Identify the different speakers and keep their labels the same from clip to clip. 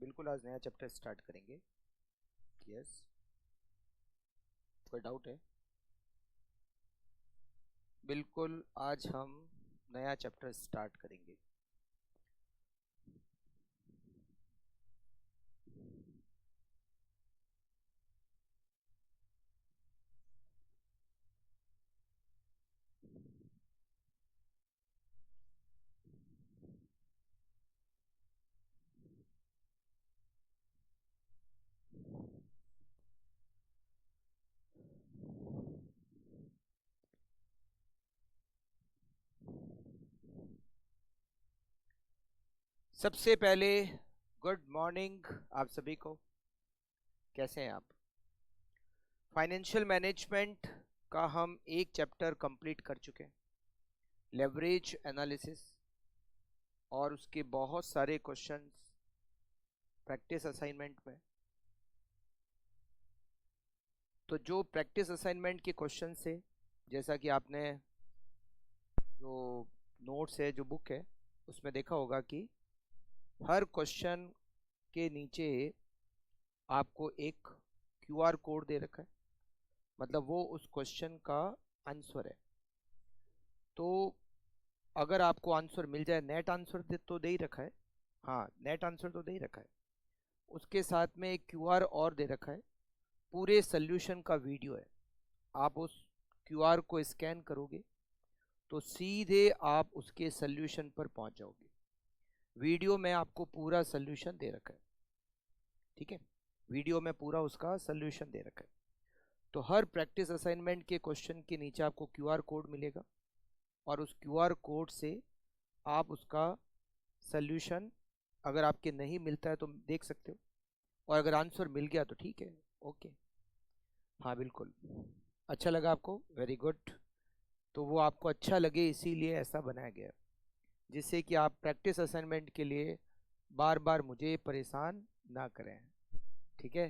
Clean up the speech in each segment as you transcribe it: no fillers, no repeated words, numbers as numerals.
Speaker 1: बिल्कुल आज नया चैप्टर स्टार्ट करेंगे। यस, कोई डाउट है? बिल्कुल आज हम नया चैप्टर स्टार्ट करेंगे। सबसे पहले गुड मॉर्निंग आप सभी को। कैसे हैं आप? फाइनेंशियल मैनेजमेंट का हम एक चैप्टर कंप्लीट कर चुके हैं, लेवरेज एनालिसिस, और उसके बहुत सारे क्वेश्चंस प्रैक्टिस असाइनमेंट में। तो जो प्रैक्टिस असाइनमेंट के क्वेश्चन से, जैसा कि आपने जो नोट्स है, जो बुक है, उसमें देखा होगा कि हर क्वेश्चन के नीचे आपको एक क्यूआर कोड दे रखा है, मतलब वो उस क्वेश्चन का आंसर है। तो अगर आपको आंसर मिल जाए, नेट आंसर तो दे ही रखा है, हाँ नेट आंसर तो दे ही रखा है, उसके साथ में एक क्यूआर और दे रखा है, पूरे सोल्यूशन का वीडियो है। आप उस क्यूआर को स्कैन करोगे तो सीधे आप उसके सोल्यूशन पर पहुंच जाओगे। वीडियो में आपको पूरा सोल्यूशन दे रखा है, ठीक है, वीडियो में पूरा उसका सोल्यूशन दे रखा है। तो हर प्रैक्टिस असाइनमेंट के क्वेश्चन के नीचे आपको क्यूआर कोड मिलेगा, और उस क्यूआर कोड से आप उसका सोल्यूशन, अगर आपके नहीं मिलता है तो देख सकते हो, और अगर आंसर मिल गया तो ठीक है, ओके। हाँ बिल्कुल, अच्छा लगा आपको, वेरी गुड। तो वो आपको अच्छा लगे इसीलिए ऐसा बनाया गया, जिससे कि आप प्रैक्टिस असाइनमेंट के लिए बार बार मुझे परेशान ना करें, ठीक है।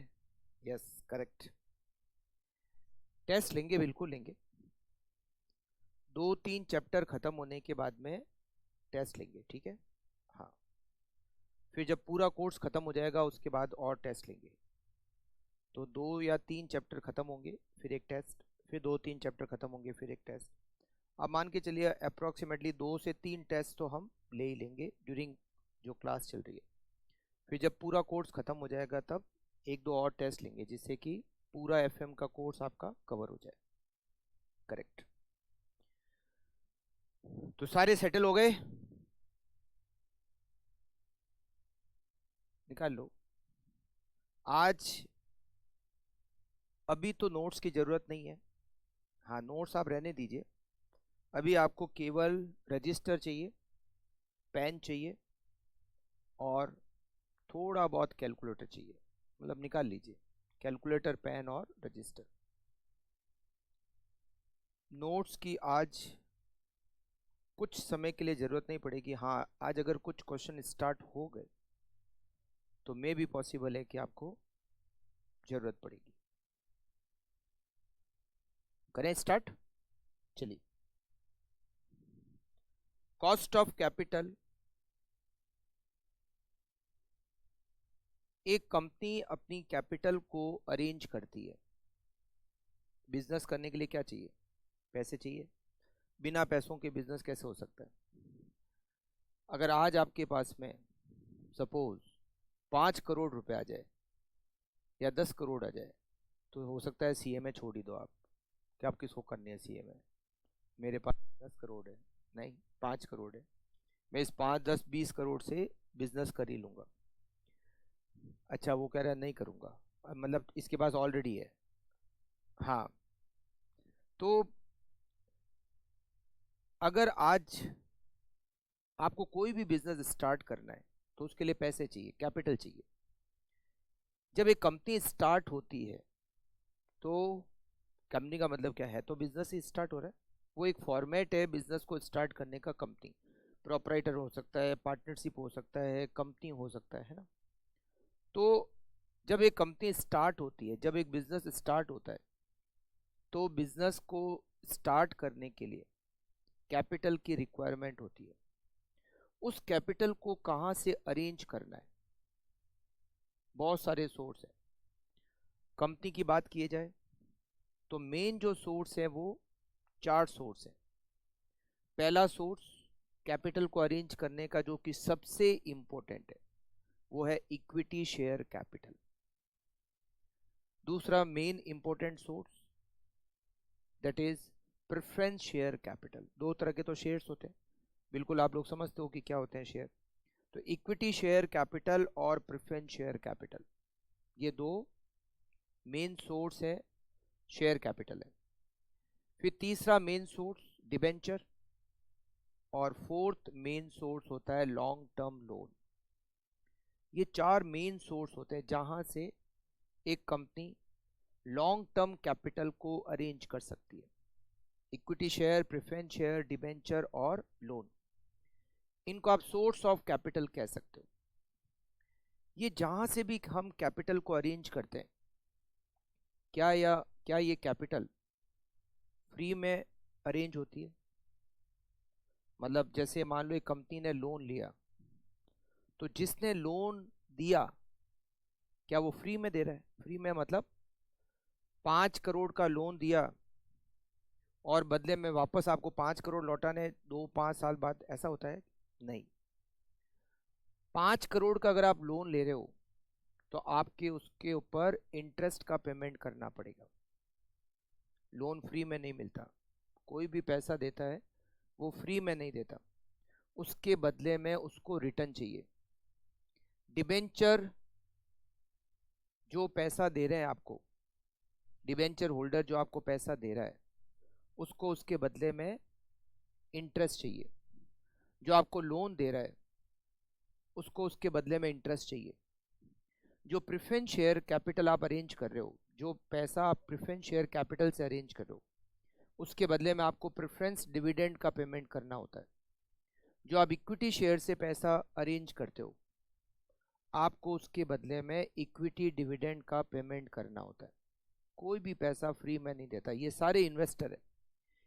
Speaker 1: Yes, correct. टेस्ट लेंगे, बिल्कुल लेंगे। 2-3 चैप्टर खत्म होने के बाद में टेस्ट लेंगे, ठीक है। हाँ, फिर जब पूरा कोर्स खत्म हो जाएगा उसके बाद और टेस्ट लेंगे। तो 2 या 3 चैप्टर खत्म होंगे फिर एक टेस्ट, फिर 2-3 चैप्टर खत्म होंगे फिर एक टेस्ट। अब मान के चलिए अप्रोक्सीमेटली 2 से 3 टेस्ट तो हम ले ही लेंगे ड्यूरिंग जो क्लास चल रही है। फिर जब पूरा कोर्स खत्म हो जाएगा तब 1-2 और टेस्ट लेंगे, जिससे कि पूरा एफएम का कोर्स आपका कवर हो जाए, करेक्ट। तो सारे सेटल हो गए, निकाल लो। आज अभी तो नोट्स की ज़रूरत नहीं है, हाँ नोट्स आप रहने दीजिए। अभी आपको केवल रजिस्टर चाहिए, पेन चाहिए, और थोड़ा बहुत कैलकुलेटर चाहिए, मतलब निकाल लीजिए कैलकुलेटर, पेन और रजिस्टर। नोट्स की आज कुछ समय के लिए ज़रूरत नहीं पड़ेगी। हाँ, आज अगर कुछ क्वेश्चन स्टार्ट हो गए तो मे भी पॉसिबल है कि आपको ज़रूरत पड़ेगी। करें स्टार्ट, चलिए। Cost of capital. एक कंपनी अपनी कैपिटल को अरेंज करती है। बिजनेस करने के लिए क्या चाहिए? पैसे चाहिए। बिना पैसों के बिजनेस कैसे हो सकता है? अगर आज आपके पास में सपोज 5 करोड़ रुपए आ जाए या 10 करोड़ आ जाए, तो हो सकता है सीएमए छोड़ ही दो आप, कि आप किसको करनी है सीएमए। मेरे पास 10 करोड़ है, नहीं 5 करोड़ है, मैं इस 5, 10, 20 करोड़ से बिजनेस कर ही लूंगा। अच्छा, वो कह रहा है नहीं करूंगा, मतलब इसके पास ऑलरेडी है। हाँ, तो अगर आज आपको कोई भी बिजनेस स्टार्ट करना है तो उसके लिए पैसे चाहिए, कैपिटल चाहिए। जब एक कंपनी स्टार्ट होती है तो कंपनी का मतलब क्या है, तो बिजनेस ही स्टार्ट हो रहा है। वो एक फॉर्मेट है बिजनेस को स्टार्ट करने का। कंपनी प्रोपराइटर हो सकता है, पार्टनरशिप हो सकता है, कंपनी हो सकता है ना। तो जब एक कंपनी स्टार्ट होती है, जब एक बिजनेस स्टार्ट होता है, तो बिजनेस को स्टार्ट करने के लिए कैपिटल की रिक्वायरमेंट होती है। उस कैपिटल को कहाँ से अरेंज करना है, बहुत सारे सोर्स है। कंपनी की बात किए जाए तो मेन जो सोर्स है वो 4 सोर्स है। पहला सोर्स कैपिटल को अरेंज करने का जो कि सबसे इंपॉर्टेंट है वो है इक्विटी शेयर कैपिटल। दूसरा main important source that is preference share capital. दो तरह के तो शेयर्स होते हैं, बिल्कुल आप लोग समझते हो कि क्या होते हैं शेयर। तो इक्विटी शेयर कैपिटल और प्रेफरेंस शेयर कैपिटल, ये दो मेन सोर्स है शेयर कैपिटल है। फिर तीसरा मेन सोर्स डिबेंचर, और फोर्थ मेन सोर्स होता है लॉन्ग टर्म लोन। ये 4 मेन सोर्स होते हैं जहां से एक कंपनी लॉन्ग टर्म कैपिटल को अरेंज कर सकती है। Equity share, preference share, debenture और लोन, इनको आप सोर्स ऑफ कैपिटल कह सकते हो। ये जहां से भी हम कैपिटल को अरेंज करते हैं, क्या ये कैपिटल फ्री में अरेंज होती है? मतलब जैसे मान लो एक कंपनी ने लोन लिया, तो जिसने लोन दिया क्या वो फ्री में दे रहा है? फ्री में मतलब 5 करोड़ का लोन दिया और बदले में वापस आपको 5 करोड़ लौटाने 2-5 साल बाद, ऐसा होता है? नहीं। 5 करोड़ का अगर आप लोन ले रहे हो तो आपके उसके ऊपर इंटरेस्ट का पेमेंट करना पड़ेगा। लोन फ्री में नहीं मिलता, कोई भी पैसा देता है वो फ्री में नहीं देता, उसके बदले में उसको रिटर्न चाहिए। डिबेंचर जो पैसा दे रहे हैं आपको, डिबेंचर होल्डर जो आपको पैसा दे रहा है, उसको उसके बदले में इंटरेस्ट चाहिए। जो आपको लोन दे रहा है उसको उसके बदले में इंटरेस्ट चाहिए। जो प्रेफरेंस शेयर कैपिटल आप अरेंज कर रहे हो, जो पैसा आप प्रेफरेंस शेयर कैपिटल से अरेंज कर रहे हो, उसके बदले में आपको प्रेफरेंस डिविडेंड का पेमेंट करना होता है। जो आप इक्विटी शेयर से पैसा अरेंज करते हो, आपको उसके बदले में इक्विटी डिविडेंड का पेमेंट करना होता है। कोई भी पैसा फ्री में नहीं देता, ये सारे इन्वेस्टर है।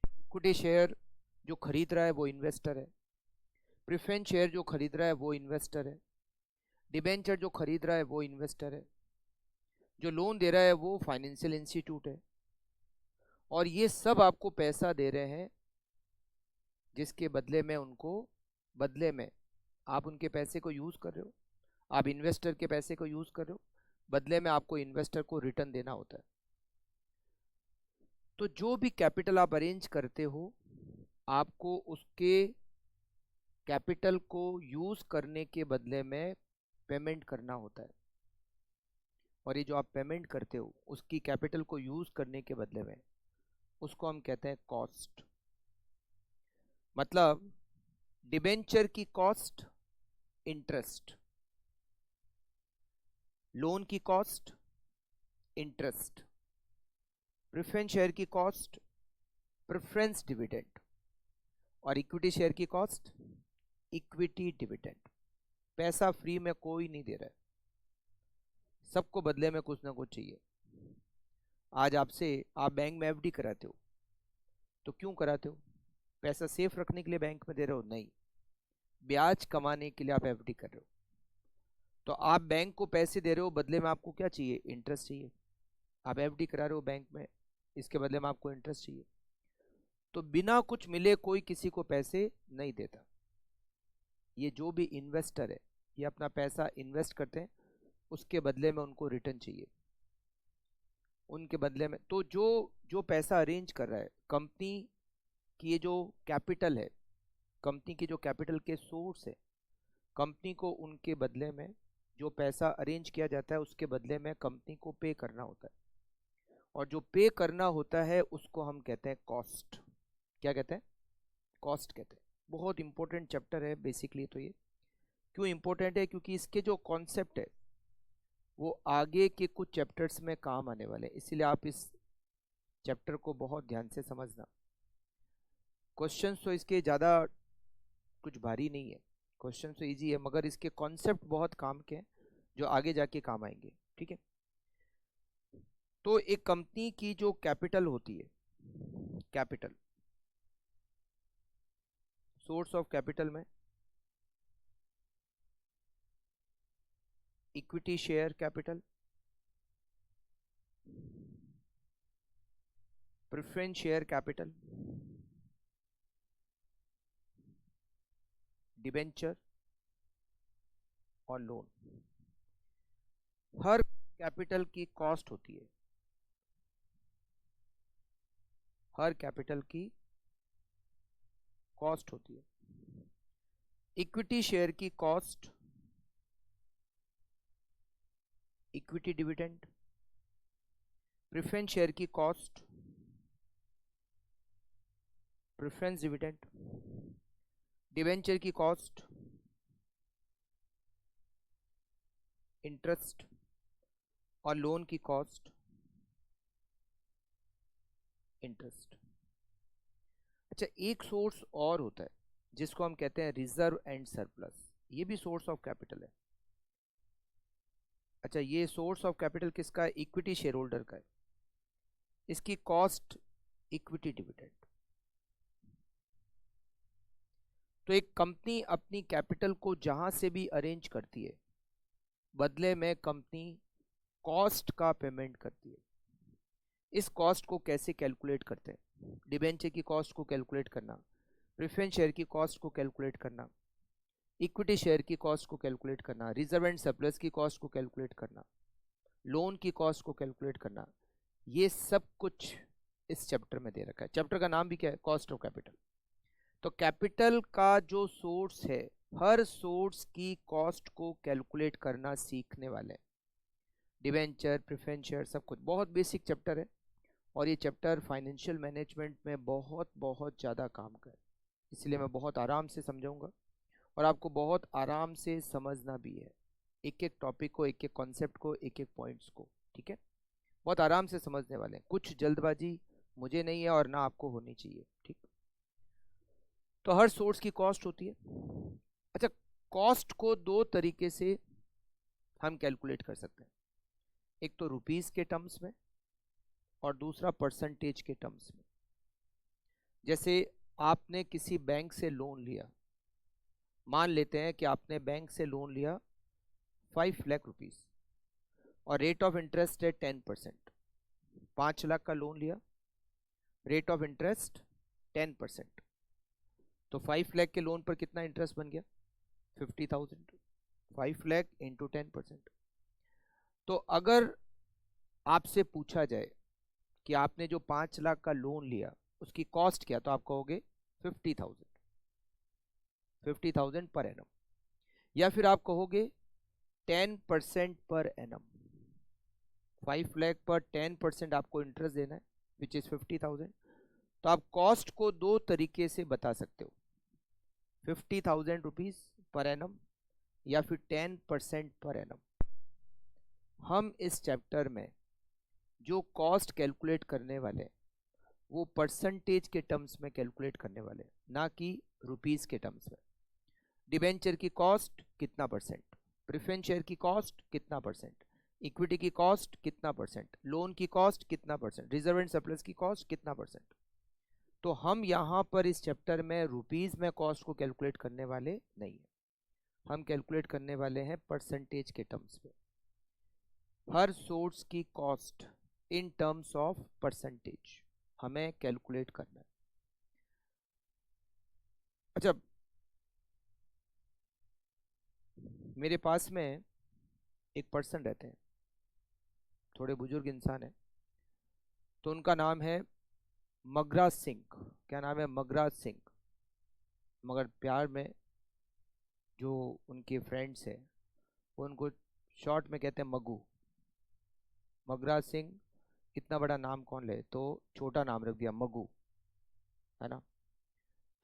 Speaker 1: इक्विटी शेयर जो खरीद रहा है वो इन्वेस्टर है, प्रेफरेंस शेयर जो खरीद रहा है वो इन्वेस्टर है, डिबेंचर जो खरीद रहा है वो इन्वेस्टर है, जो लोन दे रहा है वो फाइनेंशियल इंस्टीट्यूट है। और ये सब आपको पैसा दे रहे हैं जिसके बदले में बदले में आप उनके पैसे को यूज कर रहे हो, आप इन्वेस्टर के पैसे को यूज कर रहे हो, बदले में आपको इन्वेस्टर को रिटर्न देना होता है। तो जो भी कैपिटल आप अरेंज करते हो, आपको उसके कैपिटल को यूज करने के बदले में पेमेंट करना होता है। और ये जो आप पेमेंट करते हो उसकी कैपिटल को यूज करने के बदले में, उसको हम कहते हैं कॉस्ट। मतलब डिबेंचर की कॉस्ट इंटरेस्ट, लोन की कॉस्ट इंटरेस्ट, प्रेफरेंस शेयर की कॉस्ट प्रेफरेंस डिविडेंड, और इक्विटी शेयर की कॉस्ट इक्विटी डिविडेंड। पैसा फ्री में कोई नहीं दे रहा है, सबको बदले में कुछ ना कुछ चाहिए। आज आपसे आप बैंक में एफडी कराते हो, तो क्यों कराते हो? पैसा सेफ रखने के लिए बैंक में दे रहे हो? नहीं, ब्याज कमाने के लिए आप एफडी कर रहे हो। तो आप बैंक को पैसे दे रहे हो, बदले में आपको क्या चाहिए? इंटरेस्ट चाहिए। आप एफडी करा रहे हो बैंक में, इसके बदले में आपको इंटरेस्ट चाहिए। तो बिना कुछ मिले कोई किसी को पैसे नहीं देता। ये जो भी इन्वेस्टर है, ये अपना पैसा इन्वेस्ट करते हैं, उसके बदले में उनको रिटर्न चाहिए। उनके बदले में तो जो जो पैसा अरेंज कर रहा है कंपनी की, ये जो कैपिटल है, कंपनी की जो कैपिटल के सोर्स है, कंपनी को उनके बदले में जो पैसा अरेंज किया जाता है उसके बदले में कंपनी को पे करना होता है। और जो पे करना होता है उसको हम कहते हैं कॉस्ट। क्या कहते हैं? कॉस्ट कहते हैं। बहुत इंपॉर्टेंट चैप्टर है बेसिकली। तो ये क्यों इंपॉर्टेंट है? क्योंकि इसके जो कॉन्सेप्ट है वो आगे के कुछ चैप्टर्स में काम आने वाले हैं, इसीलिए आप इस चैप्टर को बहुत ध्यान से समझना। क्वेश्चंस तो इसके ज़्यादा कुछ भारी नहीं है, क्वेश्चन तो इजी है, मगर इसके कॉन्सेप्ट बहुत काम के हैं जो आगे जाके काम आएंगे। ठीक है, तो एक कंपनी की जो कैपिटल होती है, कैपिटल सोर्स ऑफ कैपिटल में equity share capital, preference share capital, debenture और लोन। हर कैपिटल की कॉस्ट होती है, हर कैपिटल की कॉस्ट होती है। इक्विटी शेयर की cost equity dividend, preference share की कॉस्ट प्रेफरेंस डिविडेंड, डिबेंचर की कॉस्ट इंटरेस्ट और लोन की कॉस्ट इंटरेस्ट। अच्छा, एक सोर्स और होता है जिसको हम कहते हैं रिजर्व एंड सरप्लस, ये भी सोर्स ऑफ कैपिटल है। अच्छा, ये सोर्स ऑफ कैपिटल किसका है? इक्विटी शेयर होल्डर का है। इसकी कॉस्ट इक्विटी डिविडेंड। तो एक कंपनी अपनी कैपिटल को जहां से भी अरेंज करती है, बदले में कंपनी कॉस्ट का पेमेंट करती है। इस कॉस्ट को कैसे कैलकुलेट करते हैं? डिबेंचर की कॉस्ट को कैलकुलेट करना, प्रेफरेंस शेयर की कॉस्ट को कैलकुलेट करना, इक्विटी शेयर की कॉस्ट को कैलकुलेट करना, रिजर्व एंड सरप्लस की कॉस्ट को कैलकुलेट करना, लोन की कॉस्ट को कैलकुलेट करना, ये सब कुछ इस चैप्टर में दे रखा है। चैप्टर का नाम भी क्या है? Cost of capital. तो कैपिटल का जो सोर्स है, हर सोर्स की कॉस्ट को कैलकुलेट करना सीखने वाले। डिवेंचर, प्रेफरेंस शेयर, सब कुछ बहुत बेसिक चैप्टर है और ये चैप्टर फाइनेंशियल मैनेजमेंट में बहुत बहुत ज़्यादा काम करे, इसलिए मैं बहुत आराम से समझाऊंगा और आपको बहुत आराम से समझना भी है, एक एक टॉपिक को, एक एक कॉन्सेप्ट को, एक एक पॉइंट्स को। ठीक है, बहुत आराम से समझने वाले हैं, कुछ जल्दबाजी मुझे नहीं है और ना आपको होनी चाहिए। ठीक, तो हर सोर्स की कॉस्ट होती है। अच्छा, कॉस्ट को दो तरीके से हम कैलकुलेट कर सकते हैं, एक तो रुपीस के टर्म्स में और दूसरा परसेंटेज के टर्म्स में। जैसे आपने किसी बैंक से लोन लिया, मान लेते हैं कि आपने बैंक से लोन लिया 5 लाख रुपीस और रेट ऑफ इंटरेस्ट है 10%। 5 लाख का लोन लिया, रेट ऑफ इंटरेस्ट 10%, तो 5 लाख के लोन पर कितना इंटरेस्ट बन गया? 50,000। 5 लाख इंटू 10%। तो अगर आपसे पूछा जाए कि आपने जो 5 लाख का लोन लिया उसकी कॉस्ट क्या, तो आप कहोगे 50,000, 50,000 पर एनम, या फिर आप कहोगे 10% पर एनम। 5 लाख पर 10% आपको इंटरेस्ट देना है, विच इज 50,000। तो आप कॉस्ट को दो तरीके से बता सकते हो, 50,000 रुपीज पर एनम या फिर 10% पर एनम। हम इस चैप्टर में जो कॉस्ट कैलकुलेट करने वाले वो परसेंटेज के टर्म्स में कैलकुलेट करने वाले, ना कि रुपीस के टर्म्स में। डिबेंचर की कॉस्ट कितना परसेंट, प्रेफरेंस शेयर की कॉस्ट कितना परसेंट, इक्विटी की कॉस्ट कितना परसेंट, लोन की कॉस्ट कितना परसेंट, रिजर्व एंड सरप्लस की कॉस्ट कितना परसेंट। तो हम यहाँ पर इस चैप्टर में रुपीस में कॉस्ट को कैलकुलेट करने वाले नहीं है, हम कैलकुलेट करने वाले हैं परसेंटेज के टर्म्स में। हर सोर्स की cost in terms of percentage हमें कैलकुलेट करना है। अच्छा, मेरे पास में एक पर्सन रहते हैं, थोड़े बुजुर्ग इंसान है, तो उनका नाम है मगराज सिंह। क्या नाम है? मगराज सिंह। मगर प्यार में जो उनके फ्रेंड्स हैं वो उनको शॉर्ट में कहते हैं मगू। मगराज सिंह, इतना बड़ा नाम कौन ले, तो छोटा नाम रख दिया मगू, है ना।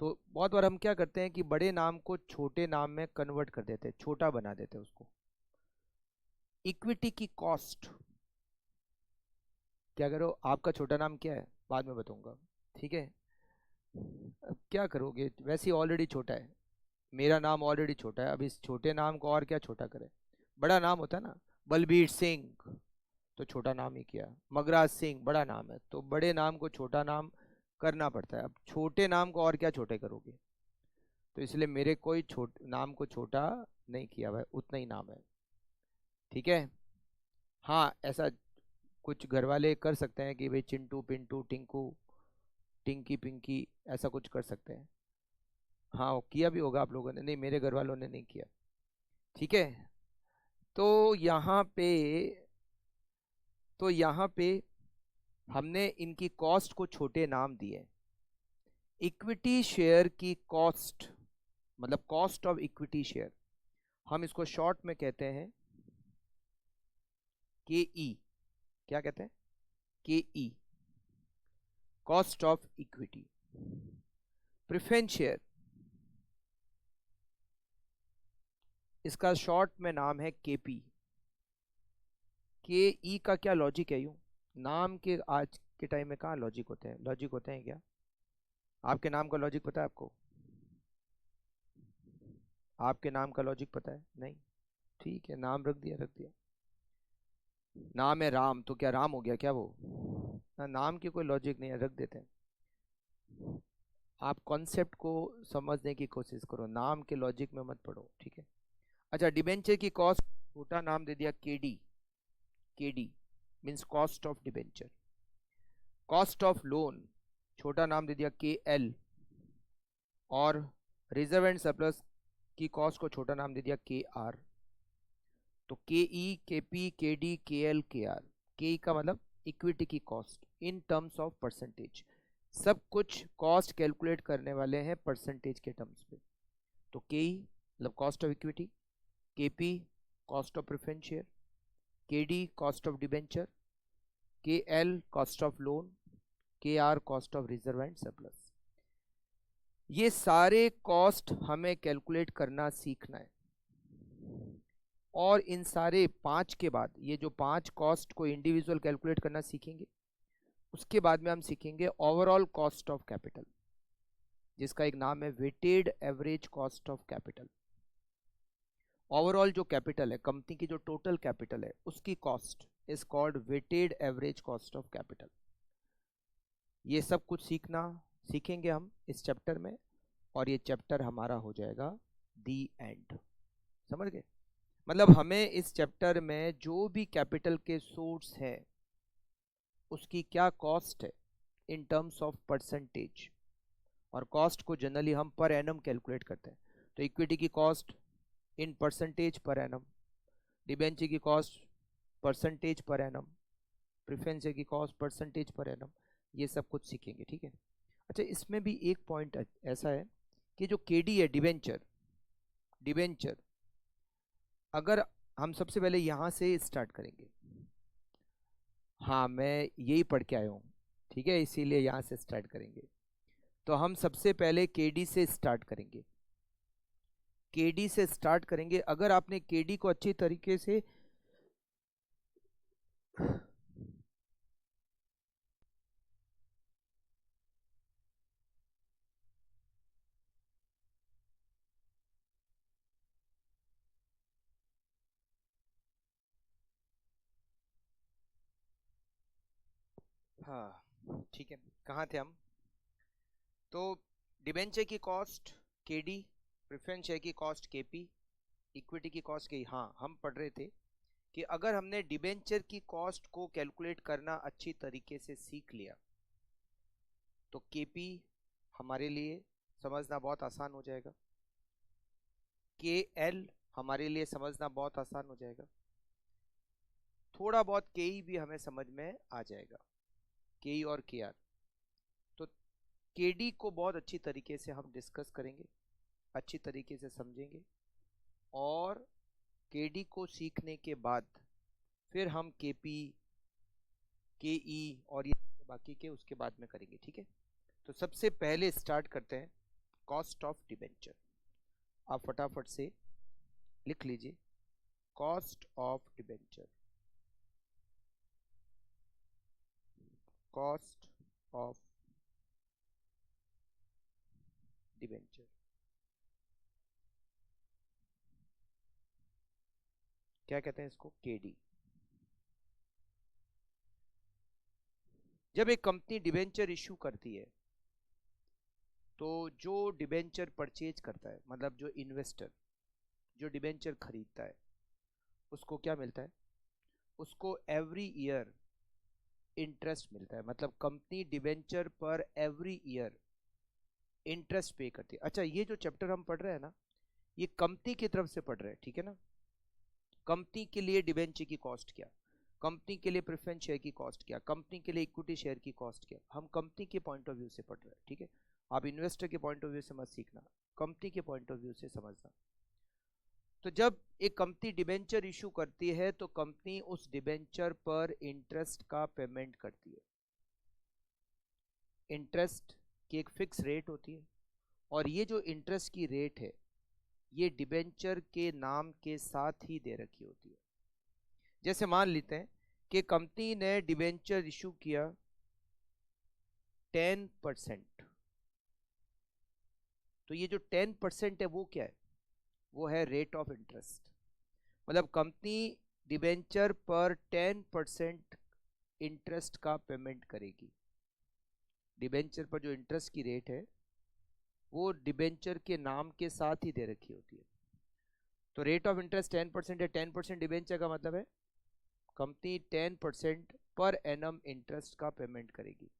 Speaker 1: तो बहुत बार हम क्या करते हैं कि बड़े नाम को छोटे नाम में कन्वर्ट कर देते हैं, छोटा बना देते हैं उसको। इक्विटी की कॉस्ट, क्या करो, आपका छोटा नाम क्या है बाद में बताऊंगा, ठीक है। अब क्या करोगे, वैसे ही ऑलरेडी छोटा है, मेरा नाम ऑलरेडी छोटा है, अब इस छोटे नाम को और क्या छोटा करें। बड़ा नाम होता है ना, बलबीर सिंह, तो छोटा नाम ही किया। मगराज सिंह बड़ा नाम है, तो बड़े नाम को छोटा नाम करना पड़ता है। अब छोटे नाम को और क्या छोटे करोगे, तो इसलिए मेरे कोई नाम को छोटा नहीं किया हुआ है, उतना ही नाम है। ठीक है। हाँ, ऐसा कुछ घर वाले कर सकते हैं कि भाई चिंटू पिंटू टिंकू टिंकी पिंकी, ऐसा कुछ कर सकते हैं। हाँ, वो किया भी होगा आप लोगों ने, नहीं मेरे घर वालों ने नहीं किया। ठीक है। तो यहाँ पे तो यहाँ पे हमने इनकी कॉस्ट को छोटे नाम दिए। इक्विटी शेयर की कॉस्ट, मतलब कॉस्ट ऑफ इक्विटी शेयर, हम इसको शॉर्ट में कहते हैं के ई। क्या कहते हैं? K E, cost of equity. Preference share, इसका शॉर्ट में नाम है केपी। के ई का क्या लॉजिक है? यूं नाम के आज के टाइम में कहाँ लॉजिक होते हैं? लॉजिक होते हैं क्या? आपके नाम का लॉजिक पता है आपको? आपके नाम का लॉजिक पता है? नहीं। ठीक है, नाम रख दिया, रख दिया। नाम है राम, तो क्या राम हो गया क्या वो? नाम की कोई लॉजिक नहीं है, रख देते हैं। आप कॉन्सेप्ट को समझने की कोशिश करो, नाम के लॉजिक में मत पढ़ो, ठीक है। अच्छा, डिबेंचर की कॉस्ट छोटा नाम दे दिया KD. KD means cost of debenture. Cost of loan छोटा नाम दे दिया के एल। और रिजर्व एंड सरप्लस की कॉस्ट को छोटा नाम दे दिया के आर। तो के ई, के पी, के डी, के एल, के आर। के ई का मतलब इक्विटी की cost in terms of percentage. सब कुछ कॉस्ट कैलकुलेट करने वाले हैं परसेंटेज के टर्म्स पे। तो के ई मतलब cost of equity, K P cost of preference share, K D cost of debenture, K L cost of loan, K R cost of reserve and surplus. ये सारे cost हमें calculate करना सीखना है। और इन सारे पांच के बाद, ये जो पांच कॉस्ट को इंडिविजुअल कैलकुलेट करना सीखेंगे, उसके बाद में हम सीखेंगे ओवरऑल कॉस्ट ऑफ कैपिटल, जिसका एक नाम है weighted average cost of capital. Overall जो कैपिटल है, कंपनी की जो टोटल कैपिटल है, उसकी cost is called weighted average cost of capital. ये सब कुछ सीखेंगे हम इस चैप्टर में, और ये चैप्टर हमारा हो जाएगा दी एंड। समझ गए? मतलब हमें इस चैप्टर में जो भी कैपिटल के सोर्स है उसकी क्या कॉस्ट है इन टर्म्स ऑफ परसेंटेज। और कॉस्ट को जनरली हम पर एनम कैलकुलेट करते हैं। तो इक्विटी की cost in percentage per annum, debenture की cost percentage per annum, preference की कॉस्ट परसेंटेज पर एनम, ये सब कुछ सीखेंगे, ठीक है। अच्छा, इसमें भी एक पॉइंट ऐसा है कि जो केडी है, डिबेंचर, डिबेंचर अगर हम सबसे पहले यहाँ से स्टार्ट करेंगे। हाँ, मैं यही पढ़ के आया हूँ, ठीक है, इसीलिए यहाँ से स्टार्ट करेंगे। तो हम सबसे पहले केडी से स्टार्ट करेंगे। केडी से स्टार्ट करेंगे। अगर आपने केडी को अच्छी तरीके से हाँ, ठीक है, कहाँ थे हम? तो डिबेंचर की कॉस्ट केडी, प्रेफरेंस शेयर की कॉस्ट केपी, इक्विटी की कॉस्ट के, हाँ हम पढ़ रहे थे कि अगर हमने डिबेंचर की कॉस्ट को कैलकुलेट करना अच्छी तरीके से सीख लिया तो केपी हमारे लिए समझना बहुत आसान हो जाएगा, के एल हमारे लिए समझना बहुत आसान हो जाएगा, थोड़ा बहुत के ई भी हमें समझ में आ जाएगा, के ई और के आर। तो के डी को बहुत अच्छी तरीके से हम डिस्कस करेंगे, अच्छी तरीके से समझेंगे, और के डी को सीखने के बाद फिर हम के पी, के ई और ये बाकी के उसके बाद में करेंगे, ठीक है। तो सबसे पहले स्टार्ट करते हैं कॉस्ट ऑफ डिबेंचर। आप फटाफट से लिख लीजिए, cost of debenture, cost of debenture. क्या कहते हैं इसको? केडी। जब एक कंपनी डिबेंचर इशू करती है तो जो डिबेंचर परचेज करता है, मतलब जो इन्वेस्टर जो डिबेंचर खरीदता है, उसको क्या मिलता है? उसको एवरी ईयर इंटरेस्ट मिलता है। मतलब कंपनी डिबेंचर पर एवरी ईयर इंटरेस्ट पे करती है। अच्छा, ये जो चैप्टर हम पढ़ रहे हैं ना, ये कंपनी की तरफ से पढ़ रहे हैं, ठीक है ना। कंपनी के लिए डिबेंचर की कॉस्ट क्या, कंपनी के लिए प्रेफरेंस शेयर की कॉस्ट क्या, कंपनी के लिए इक्विटी शेयर की कॉस्ट क्या, हम कंपनी के पॉइंट ऑफ व्यू से पढ़ रहे हैं, ठीक है। आप इन्वेस्टर के पॉइंट ऑफ व्यू से मत सीखना, कंपनी के पॉइंट ऑफ व्यू से समझना। तो जब एक कंपनी डिबेंचर इशू करती है तो कंपनी उस डिबेंचर पर इंटरेस्ट का पेमेंट करती है। इंटरेस्ट की एक फिक्स रेट होती है, और ये जो इंटरेस्ट की रेट है ये डिबेंचर के नाम के साथ ही दे रखी होती है। जैसे मान लेते हैं कि कंपनी ने डिबेंचर इशू किया 10%, तो ये जो 10% है वो क्या है? वो है रेट ऑफ इंटरेस्ट। मतलब कंपनी डिबेंचर पर 10% इंटरेस्ट का पेमेंट करेगी। डिबेंचर पर जो इंटरेस्ट की रेट है वो डिबेंचर के नाम के साथ ही दे रखी होती है। तो रेट ऑफ इंटरेस्ट 10% है, 10% डिबेंचर का मतलब है कंपनी 10% पर एनम इंटरेस्ट का पेमेंट करेगी।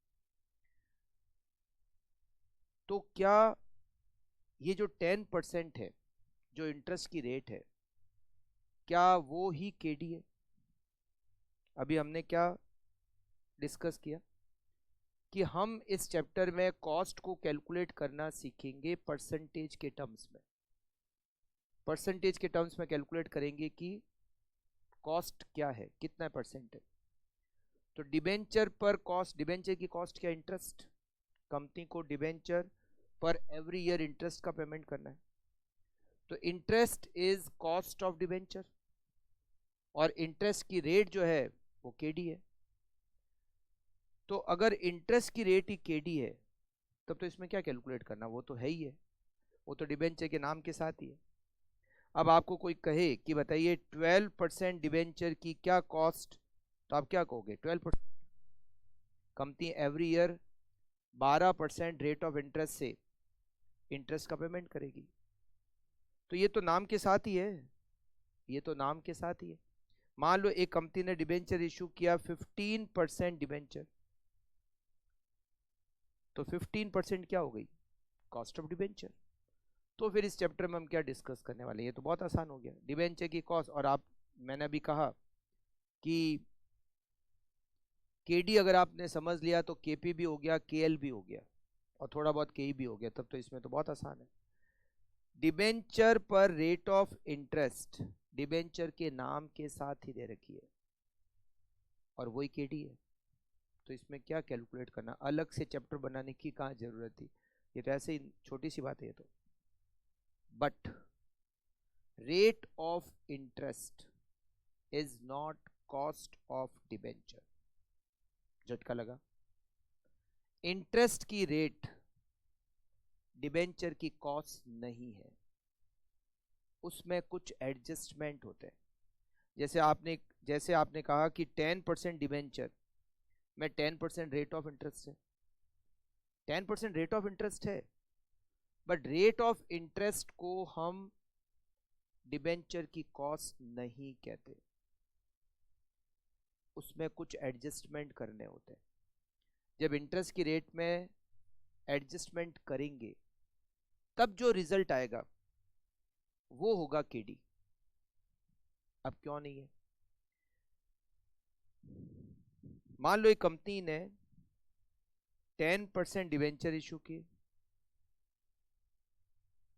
Speaker 1: तो क्या ये जो 10% है, जो इंटरेस्ट की रेट है, क्या वो ही केडी है? अभी हमने क्या डिस्कस किया कि हम इस चैप्टर में कॉस्ट को कैलकुलेट करना सीखेंगे परसेंटेज के टर्म्स में। परसेंटेज के टर्म्स में कैलकुलेट करेंगे कि कॉस्ट क्या है, कितना परसेंट है। तो डिबेंचर पर कॉस्ट, डिबेंचर की कॉस्ट क्या? इंटरेस्ट। कंपनी को डिबेंचर पर एवरी ईयर इंटरेस्ट का पेमेंट करना है, तो interest is cost of debenture, और इंटरेस्ट की रेट जो है वो केडी है। तो अगर इंटरेस्ट की रेट ही केडी है तब तो इसमें क्या कैलकुलेट करना, वो तो है ही है, वो तो डिबेंचर के नाम के साथ ही है। अब आपको कोई कहे कि बताइए 12% डिबेंचर की क्या कॉस्ट, तो आप क्या कहोगे? 12%। Company every year 12% rate of interest से इंटरेस्ट का पेमेंट करेगी। तो ये तो नाम के साथ ही है, ये तो नाम के साथ ही है। मान लो एक कंपनी ने डिबेंचर इशू किया 15% डिबेंचर, तो 15% क्या हो गई? Cost of debenture. तो फिर इस चैप्टर में हम क्या डिस्कस करने वाले हैं? ये तो बहुत आसान हो गया, डिबेंचर की कॉस्ट। और आप, मैंने अभी कहा कि केडी अगर आपने समझ लिया तो केपी भी हो गया, केएल भी हो गया, और थोड़ा बहुत केई भी हो गया, तब तो इसमें तो बहुत आसान है। डिबेंचर पर रेट ऑफ इंटरेस्ट डिबेंचर के नाम के साथ ही दे रखी है, और वही केडी है। तो इसमें क्या कैलकुलेट करना, अलग से चैप्टर बनाने की कहाँ जरूरत थी, ये तो ऐसे ही छोटी सी बात है ये तो। But rate of interest is not cost of debenture. झटका लगा? इंटरेस्ट की रेट डिबेंचर की कॉस्ट नहीं है, उसमें कुछ एडजस्टमेंट होते हैं। जैसे आपने कहा कि 10% डिबेंचर में 10% रेट ऑफ इंटरेस्ट है, 10% रेट ऑफ इंटरेस्ट है, बट रेट ऑफ इंटरेस्ट को हम डिबेंचर की कॉस्ट नहीं कहते, उसमें कुछ एडजस्टमेंट करने होते हैं। जब इंटरेस्ट की रेट में एडजस्टमेंट करेंगे तब जो रिजल्ट आएगा वो होगा केडी। अब क्यों नहीं है? मान लो एक कंपनी ने 10% डिबेंचर इशू किए,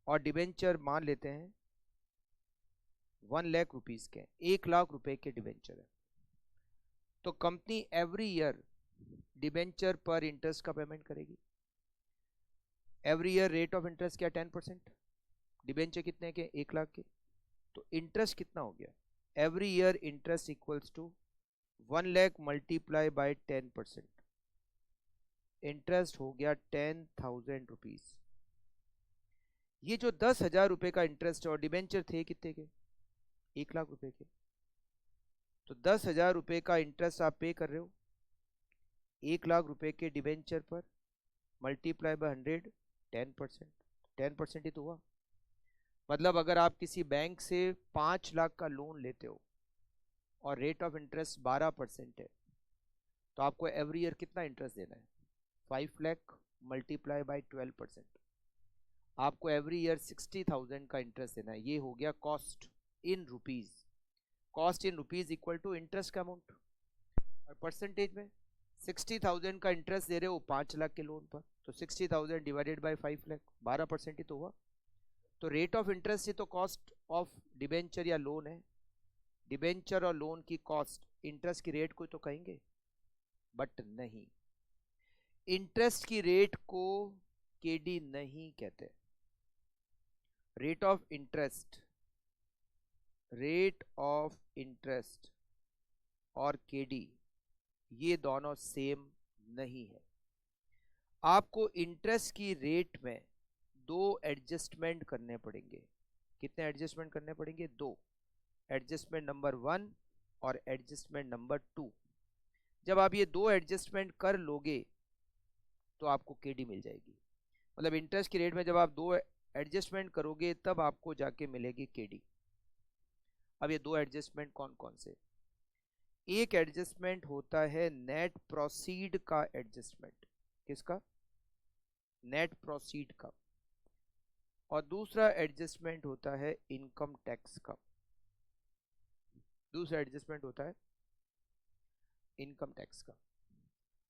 Speaker 1: और डिबेंचर मान लेते हैं 1 लाख रुपीस के, 1 लाख रुपए के डिबेंचर है। तो कंपनी एवरी ईयर डिबेंचर पर इंटरेस्ट का पेमेंट करेगी। Every year rate of interest क्या? 10%। डिबेंचर कितने के? 1 लाख के। तो इंटरेस्ट कितना हो गया? Every year interest equals to 1 lakh multiply by 10%, interest हो गया 10,000 रुपीज। ये जो 10,000 रुपए का इंटरेस्ट है, और डिबेंचर थे कितने के? 1 लाख रुपए के। तो 10,000 रुपए का इंटरेस्ट आप पे कर रहे हो 1 लाख रुपए के डिबेंचर पर, मल्टीप्लाई बाय 100, 10%। 10% ही तो हुआ। मतलब अगर आप किसी बैंक से 5 लाख का लोन लेते हो और रेट ऑफ इंटरेस्ट 12% है, तो आपको एवरी ईयर कितना इंटरेस्ट देना है? 5 लाख मल्टीप्लाई बाई 12%, आपको एवरी ईयर 60,000 का इंटरेस्ट देना है। ये हो गया cost in rupees. Cost in rupees equal to interest का अमाउंट, और परसेंटेज में 60,000 का इंटरेस्ट दे रहे हो 5 लाख के लोन पर, तो 60,000 डिवाइडेड बाई 5 लाख, 12% ही तो हुआ। तो रेट ऑफ इंटरेस्ट ही तो कॉस्ट ऑफ डिबेंचर या लोन है। डिबेंचर और लोन की कॉस्ट इंटरेस्ट की रेट को तो कहेंगे, बट नहीं, इंटरेस्ट की रेट को केडी नहीं कहते। Rate of interest, rate of interest और केडी ये दोनों सेम नहीं है। आपको इंटरेस्ट की रेट में 2 एडजस्टमेंट करने पड़ेंगे। कितने एडजस्टमेंट करने पड़ेंगे? 2। एडजस्टमेंट नंबर 1 और एडजस्टमेंट नंबर 2। जब आप ये 2 एडजस्टमेंट कर लोगे तो आपको केडी मिल जाएगी। मतलब इंटरेस्ट की रेट में जब आप 2 एडजस्टमेंट करोगे तब आपको जाके मिलेगी केडी। अब ये 2 एडजस्टमेंट कौन कौन से? एक एडजस्टमेंट होता है नेट प्रोसीड का एडजस्टमेंट। किसका? नेट प्रोसीड का। और दूसरा एडजस्टमेंट होता है इनकम टैक्स का। दूसरा एडजस्टमेंट होता है इनकम टैक्स का।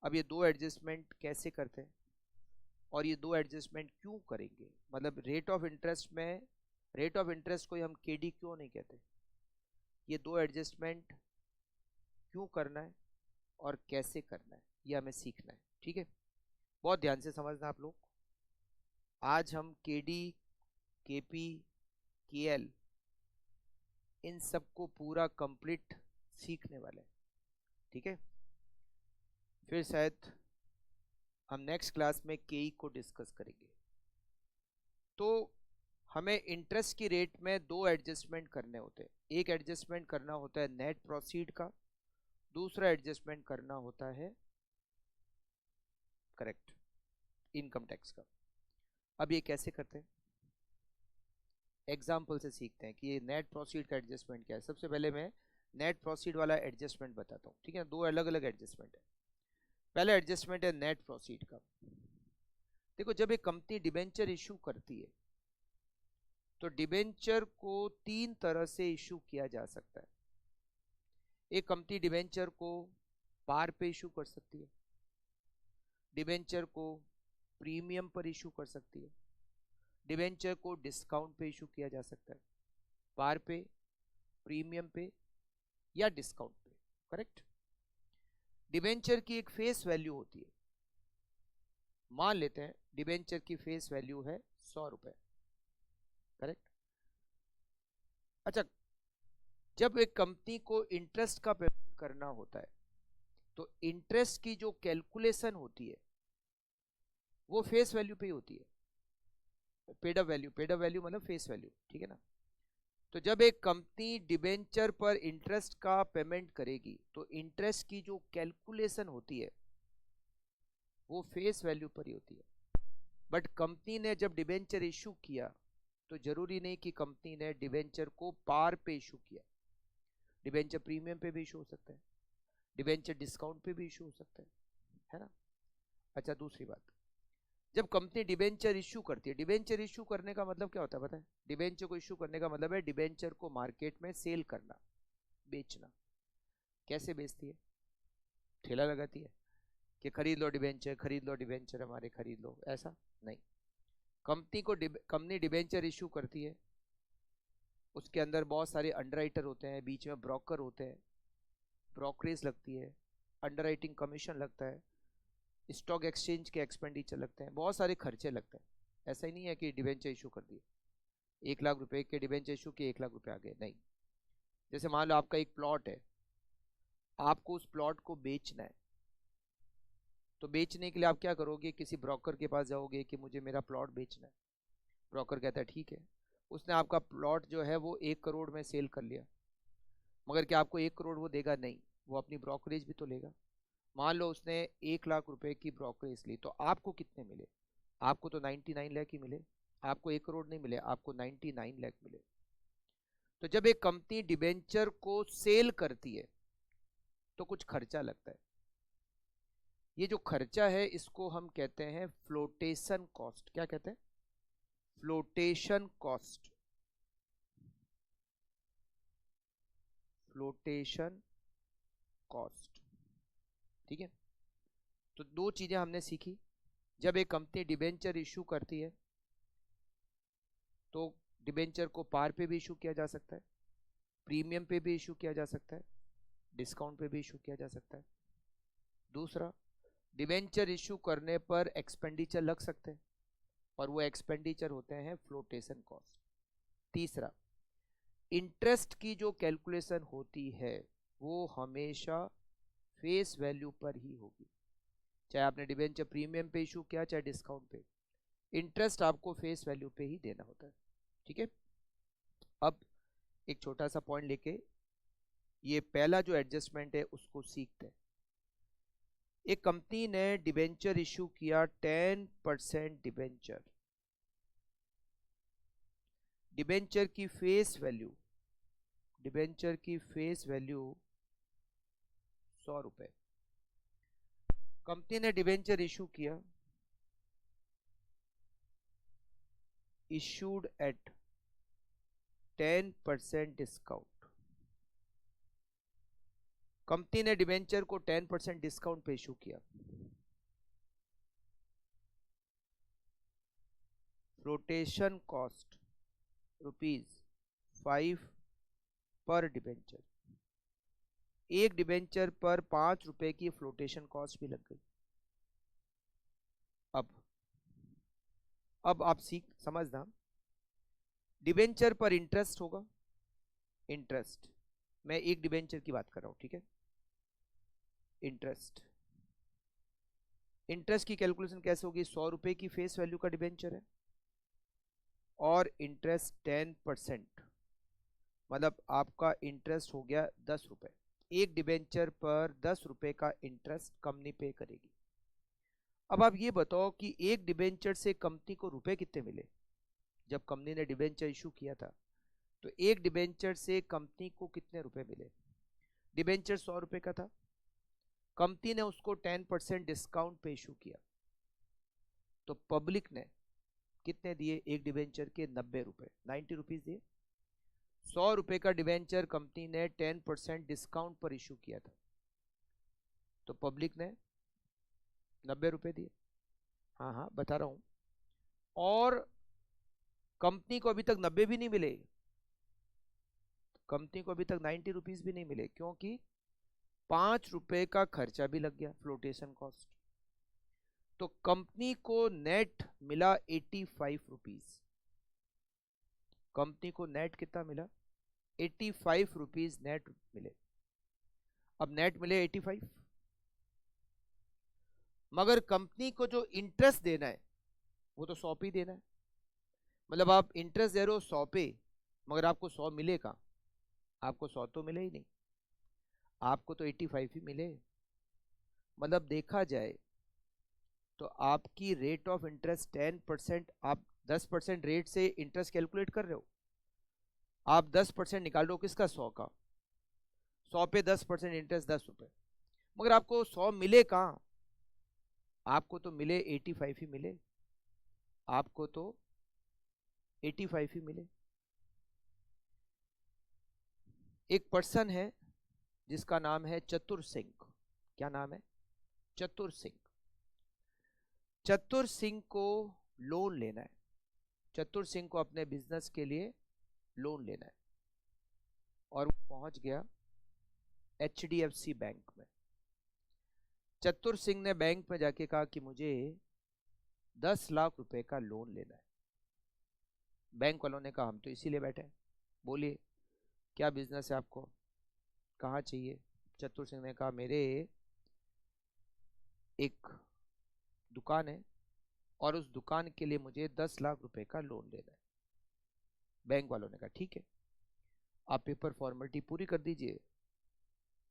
Speaker 1: अब ये 2 एडजस्टमेंट कैसे करते हैं और ये 2 एडजस्टमेंट क्यों करेंगे? मतलब रेट ऑफ इंटरेस्ट में, रेट ऑफ इंटरेस्ट को हम केडी क्यों नहीं कहते? ये 2 एडजस्टमेंट क्यों करना है और कैसे करना है ये हमें सीखना है। ठीक है, बहुत ध्यान से समझना आप लोग। आज हम केडी, केपी, केएल इन सबको पूरा कंप्लीट सीखने वाले हैं। ठीक है, फिर शायद हम नेक्स्ट क्लास में केई को डिस्कस करेंगे। तो हमें इंटरेस्ट की रेट में 2 एडजस्टमेंट करने होते हैं। एक एडजस्टमेंट करना होता है नेट प्रोसीड का, दूसरा एडजस्टमेंट करना होता है, करेक्ट, इनकम टैक्स का। अब ये कैसे करते हैं? एग्जाम्पल से सीखते हैं कि ये नेट प्रोसीड का एडजस्टमेंट क्या है। सबसे पहले मैं नेट प्रोसीड वाला एडजस्टमेंट बताता हूँ। ठीक है, 2 अलग अलग एडजस्टमेंट है। पहला एडजस्टमेंट है नेट प्रोसीड का। देखो, जब एक कंपनी डिबेंचर इशू करती है तो डिबेंचर को 3 तरह से इशू किया जा सकता है। एक कंपनी डिबेंचर को पार पे इशू कर सकती है, डिबेंचर को प्रीमियम पर इशू कर सकती है, डिबेंचर को डिस्काउंट पे इशू किया जा सकता है। पार पे, प्रीमियम पे या डिस्काउंट पे, करेक्ट। डिबेंचर की एक फेस वैल्यू होती है। मान लेते हैं डिबेंचर की फेस वैल्यू है 100 रुपए, करेक्ट। अच्छा, जब एक कंपनी को इंटरेस्ट का पेमेंट करना होता है तो इंटरेस्ट की जो कैलकुलेशन होती है वो फेस वैल्यू पे ही होती है। Paid up value, paid up value मतलब फेस वैल्यू, ठीक है ना। तो जब एक कंपनी डिबेंचर पर इंटरेस्ट का पेमेंट करेगी तो इंटरेस्ट की जो कैलकुलेशन होती है वो फेस वैल्यू पर ही होती है। बट कंपनी ने जब डिबेंचर इशू किया तो जरूरी नहीं कि कंपनी ने डिबेंचर को पार पे इशू किया। डिबेंचर प्रीमियम पे भी इशू हो सकता है, डिबेंचर डिस्काउंट पे भी इशू हो सकता है ना। अच्छा, दूसरी बात, जब कंपनी डिबेंचर इशू करती है, डिबेंचर इशू करने का मतलब क्या होता है पता है? डिबेंचर को इशू करने का मतलब है डिबेंचर को मार्केट में सेल करना, बेचना। कैसे बेचती है? ठेला लगाती है कि खरीद लो डिबेंचर, खरीद लो डिबेंचर हमारे, खरीद लो, ऐसा नहीं। कंपनी डिबेंचर इशू करती है, उसके अंदर बहुत सारे अंडरराइटर होते हैं, बीच में ब्रोकर होते हैं, ब्रोकरेज लगती है, अंडरराइटिंग कमीशन लगता है, स्टॉक एक्सचेंज के एक्सपेंडिचर लगते हैं, बहुत सारे खर्चे लगते हैं। ऐसा ही नहीं है कि डिबेंचर इशू कर दिए, 1 लाख रुपए के डिबेंचर इशू किए, 1 लाख रुपए आ गए, नहीं। जैसे मान लो आपका एक प्लॉट है, आपको उस प्लॉट को बेचना है, तो बेचने के लिए आप क्या करोगे? किसी ब्रोकर के पास जाओगे कि मुझे मेरा प्लॉट बेचना है। ब्रोकर कहता है ठीक है, उसने आपका प्लॉट जो है वो 1 करोड़ में सेल कर लिया, मगर क्या आपको 1 करोड़ वो देगा? नहीं, वो अपनी ब्रोकरेज भी तो लेगा। मान लो उसने 1 लाख रुपए की ब्रोकरेज ली, तो आपको कितने मिले? आपको तो 99 लाख ही मिले, आपको 1 करोड़ नहीं मिले, आपको 99 लाख मिले। तो जब एक कंपनी डिबेंचर को सेल करती है तो कुछ खर्चा लगता है। ये जो खर्चा है इसको हम कहते हैं फ्लोटेशन कॉस्ट। क्या कहते हैं? Flotation cost. Flotation cost. ठीक है। तो दो चीजें हमने सीखी। जब एक कंपनी डिबेंचर इशू करती है तो डिबेंचर को पार पे भी इशू किया जा सकता है, प्रीमियम पे भी इशू किया जा सकता है, डिस्काउंट पे भी इशू किया जा सकता है। दूसरा, डिबेंचर इशू करने पर एक्सपेंडिचर लग सकते हैं और वो एक्सपेंडिचर होते हैं फ्लोटेशन कॉस्ट। तीसरा, इंटरेस्ट की जो कैलकुलेशन होती है वो हमेशा फेस वैल्यू पर ही होगी, चाहे आपने डिबेंचर प्रीमियम पे इशू किया चाहे डिस्काउंट पे, इंटरेस्ट आपको फेस वैल्यू पे ही देना होता है। ठीक है। अब एक छोटा सा पॉइंट लेके ये पहला जो एडजस्टमेंट है उसको सीखते हैं। एक कंपनी ने डिबेंचर इशू किया 10% डिबेंचर। डिबेंचर की फेस वैल्यू 100 रुपए। कंपनी ने डिबेंचर इशू किया, इशूड एट 10% डिस्काउंट। कंपनी ने डिबेंचर को 10% डिस्काउंट पे इशू किया। फ्लोटेशन कॉस्ट ₹5 पर डिबेंचर। एक डिबेंचर पर 5 रुपए की फ्लोटेशन कॉस्ट भी लग गई। अब आप समझना, डिबेंचर पर इंटरेस्ट होगा। इंटरेस्ट, मैं एक डिबेंचर की बात कर रहा हूं, ठीक है। इंटरेस्ट की कैलकुलेशन कैसे होगी? 100 रुपए की फेस वैल्यू का डिबेंचर है और इंटरेस्ट 10%, मतलब आपका इंटरेस्ट हो गया 10 रुपए। एक डिबेंचर पर 10 रुपए का इंटरेस्ट कंपनी पे करेगी। अब आप ये बताओ कि एक डिबेंचर से कंपनी को रुपए कितने मिले? जब कंपनी ने डिबेंचर इशू किया था तो एक डिबेंचर से कंपनी को कितने रुपए मिले? डिबेंचर 100 रुपए का था, कंपनी ने उसको 10% डिस्काउंट पे इशू किया तो पब्लिक ने कितने दिए? एक डिबेंचर के 90 रुपए, 90 रुपीज दिए। 100 रुपए का डिबेंचर कंपनी ने 10% डिस्काउंट पर इशू किया था तो पब्लिक ने 90 रुपए दिए। हाँ हाँ बता रहा हूं। और कंपनी को अभी तक 90 भी नहीं मिले, कंपनी को अभी तक 90 रुपीज भी नहीं मिले, क्योंकि 5 रुपए का खर्चा भी लग गया, फ्लोटेशन कॉस्ट। तो कंपनी को नेट मिला 85 रुपीज। कंपनी को नेट कितना मिला? 85 रुपीज नेट मिले। अब नेट मिले 85, मगर कंपनी को जो इंटरेस्ट देना है वो तो 100 पे ही देना है। मतलब आप इंटरेस्ट दे रहे हो 100 पे, मगर आपको 100 मिले कहाँ? आपको 100 तो मिले ही नहीं, आपको तो 85 ही मिले। मतलब देखा जाए तो आपकी रेट ऑफ इंटरेस्ट 10%, आप 10% रेट से इंटरेस्ट कैलकुलेट कर रहे हो, आप 10% निकाल रहे हो किसका? 100 का। 100 पे 10% इंटरेस्ट 10 रुपए, मगर आपको 100 मिले कहाँ? आपको तो मिले 85 ही मिले, आपको तो 85 ही मिले। एक पर्सन है जिसका नाम है चतुर सिंह। क्या नाम है? चतुर सिंह। चतुर सिंह को लोन लेना है, चतुर सिंह को अपने बिजनेस के लिए लोन लेना है और वो पहुंच गया HDFC बैंक में। चतुर सिंह ने बैंक में जाके कहा कि मुझे 10 लाख रुपए का लोन लेना है। बैंक वालों ने कहा हम तो इसीलिए बैठे हैं, बोलिए क्या बिजनेस है आपको, कहाँ चाहिए? चतुर सिंह ने कहा मेरे एक दुकान है और उस दुकान के लिए मुझे 10 लाख रुपए का लोन लेना है। बैंक वालों ने कहा ठीक है, आप पेपर फॉर्मेलिटी पूरी कर दीजिए,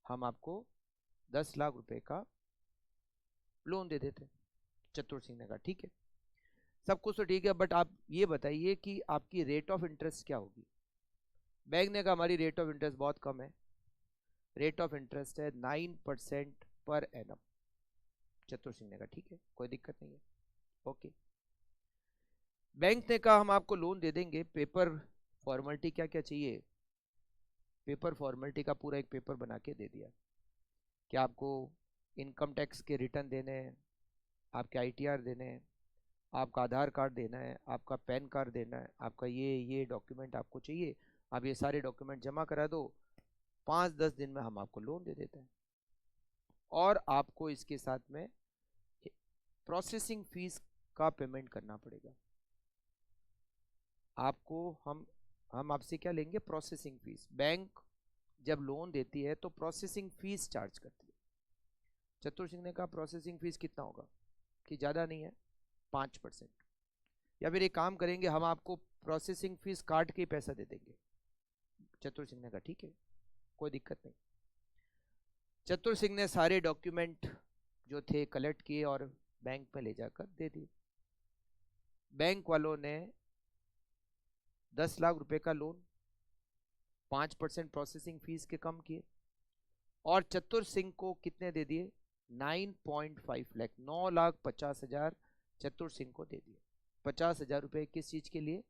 Speaker 1: हम आपको 10 लाख रुपए का लोन दे देते। चतुर सिंह ने कहा ठीक है, सब कुछ तो ठीक है, बट आप ये बताइए कि आपकी रेट ऑफ इंटरेस्ट क्या होगी? बैंक ने कहा हमारी रेट ऑफ इंटरेस्ट बहुत कम है, रेट ऑफ इंटरेस्ट है 9% पर एनम। चतुर सिंह ने कहा ठीक है, कोई दिक्कत नहीं है, ओके। बैंक ने कहा हम आपको लोन दे देंगे, पेपर फॉर्मेलिटी क्या क्या चाहिए, पेपर फॉर्मेलिटी का पूरा एक पेपर बना के दे दिया कि आपको इनकम टैक्स के रिटर्न देने हैं, आपके आईटीआर देने हैं, आपका आधार कार्ड देना है, आपका पैन कार्ड देना है, आपका ये डॉक्यूमेंट आपको चाहिए, आप ये सारे डॉक्यूमेंट जमा करा दो, 5-10 दिन में हम आपको लोन दे देते हैं। और आपको इसके साथ में प्रोसेसिंग फीस का पेमेंट करना पड़ेगा। आपको हम आपसे क्या लेंगे, प्रोसेसिंग फीस। बैंक जब लोन देती है तो प्रोसेसिंग फीस चार्ज करती है। चतुर सिंह ने कहा प्रोसेसिंग फीस कितना होगा, कि ज़्यादा नहीं है, 5%। या फिर एक काम करेंगे, हम आपको प्रोसेसिंग फीस काट के पैसा दे देंगे। चतुर सिंह ने कहा ठीक है, कोई दिक्कत नहीं। चतुर सिंह ने सारे डॉक्यूमेंट जो थे कलेक्ट किए और बैंक में ले जाकर दे दिए। बैंक वालों ने 10 लाख रुपए का लोन 5% प्रोसेसिंग फीस के कम किए, और चतुर सिंह को कितने दे दिए, 9.5 लाख, 9,50,000 चतुर सिंह को दे दिए। 50,000 रुपए किस चीज के लिए,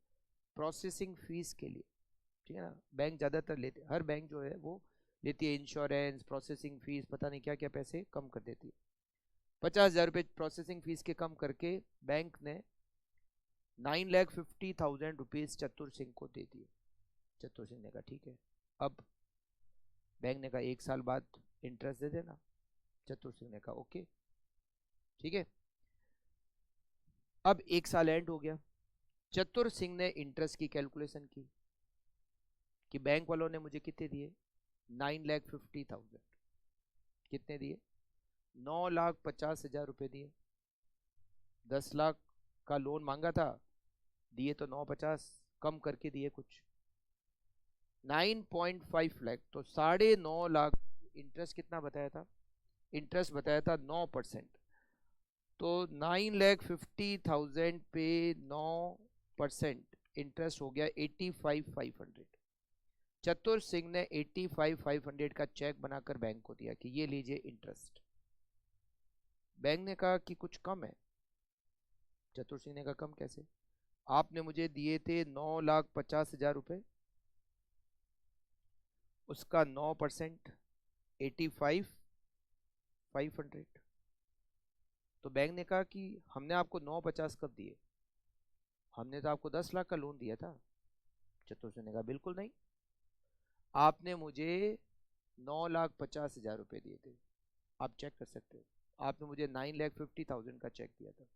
Speaker 1: प्रोसेसिंग फीस के लिए, ठीक है ना। बैंक ज्यादातर लेते, हर बैंक जो है वो लेती है इंश्योरेंस, प्रोसेसिंग फीस, पता नहीं क्या क्या पैसे कम कर देती है। 50,000 रुपए प्रोसेसिंग फीस के कम करके बैंक ने 9,50,000 रुपीज चतुर सिंह को दे दिए। चतुर सिंह ने कहा ठीक है। अब बैंक ने कहा 1 साल बाद इंटरेस्ट दे देना। चतुर सिंह ने कहा ओके ठीक है। अब 1 साल एंड हो गया, चतुर सिंह ने इंटरेस्ट की कैलकुलेशन की कि बैंक वालों ने मुझे कितने दिए, 9,50,000। कितने दिए, 9,50,000 रुपए दिए। 10 लाख का लोन मांगा था, दिए तो 9,50, कम करके दिए कुछ 9.5 लाख, तो 9.5 लाख। इंटरेस्ट कितना बताया था, इंटरेस्ट बताया था 9%, तो 9,50,000 पे 9% इंटरेस्ट हो गया 85,500। चतुर सिंह ने 85,500 का चेक बनाकर बैंक को दिया कि ये लीजिए इंटरेस्ट। बैंक ने कहा कि कुछ कम है। चतुर सिंह ने कहा कम कैसे, आपने मुझे दिए थे 9,50,000 रुपए, उसका 9% 85,500। तो बैंक ने कहा कि हमने आपको 9,50 कब दिए, हमने तो आपको 10 लाख का लोन दिया था। चतुर सिंह ने कहा बिल्कुल नहीं, आपने मुझे 9,50,000 रुपए दिए थे, आप चेक कर सकते हो, आपने मुझे 9,50,000 का चेक दिया था।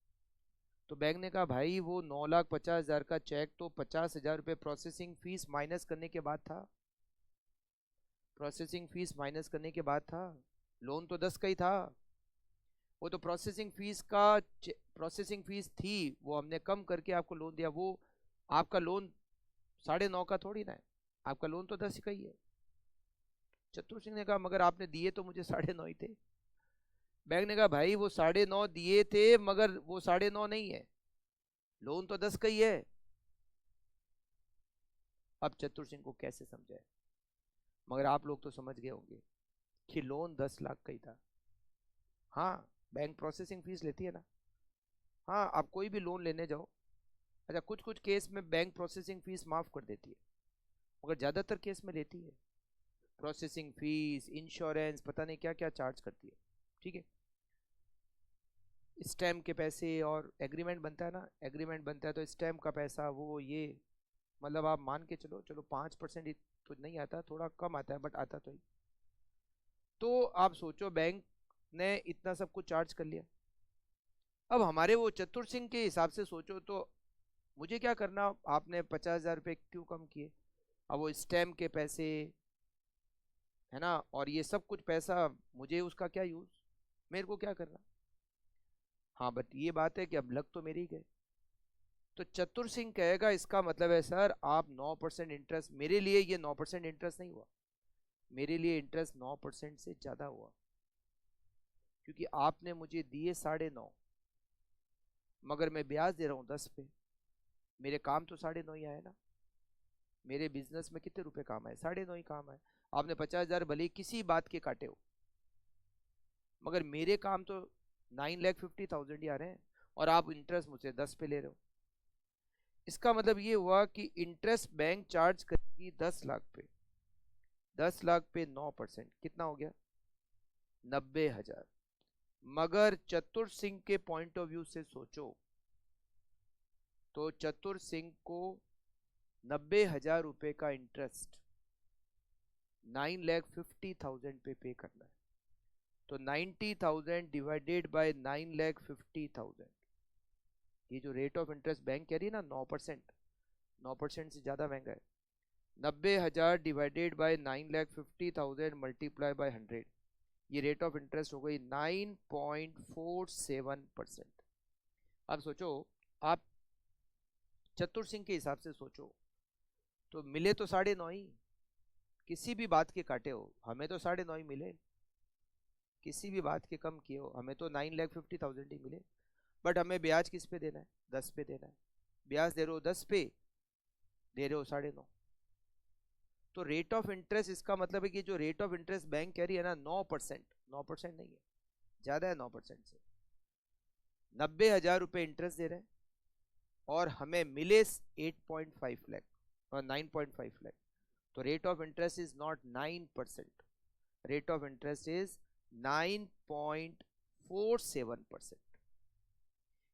Speaker 1: तो बैंक ने कहा भाई वो 9,50,000 का चेक तो 50,000 रुपये प्रोसेसिंग फीस माइनस करने के बाद था, प्रोसेसिंग फीस माइनस करने के बाद था, लोन तो 10 का ही था। वो तो प्रोसेसिंग फीस का, प्रोसेसिंग फीस थी वो हमने कम करके आपको लोन दिया, वो आपका लोन 9.5 का थोड़ी ना है, आपका लोन तो 10 का ही है। चतुर सिंह ने कहा मगर आपने दिए तो मुझे 9.5 ही थे। बैंक ने कहा भाई वो 9.5 दिए थे मगर वो 9.5 नहीं है, लोन तो 10 का ही है। अब चतुर सिंह को कैसे समझाए, मगर आप लोग तो समझ गए होंगे कि लोन 10 लाख का ही था। हाँ बैंक प्रोसेसिंग फीस लेती है ना, हाँ आप कोई भी लोन लेने जाओ, अच्छा कुछ कुछ केस में बैंक प्रोसेसिंग फीस माफ कर देती है, मगर ज्यादातर केस में लेती है प्रोसेसिंग फीस, इंश्योरेंस, पता नहीं क्या क्या चार्ज करती है, ठीक है। स्टैम्प के पैसे, और एग्रीमेंट बनता है ना, एग्रीमेंट बनता है तो स्टैम्प का पैसा, वो ये, मतलब आप मान के चलो, चलो 5% तो नहीं आता, थोड़ा कम आता है बट आता तो ही। तो आप सोचो बैंक ने इतना सब कुछ चार्ज कर लिया। अब हमारे वो चतुर सिंह के हिसाब से सोचो तो मुझे क्या करना, आपने 50,000 रुपये क्यों कम किए, अब वो स्टैम्प के पैसे है ना, और ये सब कुछ पैसा मुझे उसका क्या यूज, मेरे को क्या करना। हाँ बट ये बात है कि अब लग तो मेरी ही गए। तो चतुर सिंह कहेगा इसका मतलब है सर आप 9% इंटरेस्ट, मेरे लिए ये 9% इंटरेस्ट नहीं हुआ, मेरे लिए इंटरेस्ट 9% से ज्यादा हुआ, क्योंकि आपने मुझे दिए 9.5, मगर मैं ब्याज दे रहा हूँ 10 पे, मेरे काम तो 9.5 ही आए ना। मेरे बिजनेस में कितने रुपए काम आए? 9.5 ही काम आए। आपने 50,000 भले ही किसी बात के काटे हो, मगर मेरे काम तो 9,50,000 ही आ रहे हैं, और आप इंटरेस्ट मुझसे 10 पे ले रहे हो। इसका मतलब ये हुआ कि इंटरेस्ट बैंक चार्ज करेगी 10 लाख पे, 10 लाख पे 9%, कितना हो गया? 90,000। मगर चतुर सिंह के पॉइंट ऑफ व्यू से सोचो तो चतुर सिंह को 90,000 रुपए का इंटरेस्ट 9,50,000 पे करना है। तो 90,000 डिवाइडेड बाय 9,50,000, ये जो रेट ऑफ इंटरेस्ट बैंक कह रही है ना 9%, 9% से ज्यादा महंगा है। 90,000 डिवाइडेड बाय 9,50,000 मल्टीप्लाई बाय 100, ये रेट ऑफ इंटरेस्ट हो गई 9.47%। अब सोचो, आप चतुर सिंह के हिसाब से सोचो तो मिले तो 9.5 ही, किसी भी बात के काटे हो, हमें तो 9.5 ही मिले, किसी भी बात के कम किए हो हमें तो 9,50,000 ही मिले। बट हमें ब्याज किस पे देना है? 10 पे देना है। ब्याज दे रहे हो 10 पे, दे रहे हो 9.5। तो रेट ऑफ इंटरेस्ट, इसका मतलब है कि जो रेट ऑफ इंटरेस्ट बैंक कह रही है ना 9%, 9% नहीं है, ज्यादा है 9% से। 90,000 रुपए इंटरेस्ट दे रहे हैं और हमें मिले 8.5 लाख और 9.5 लाख। तो rate of interest is not 9%, rate of interest is 9.47%।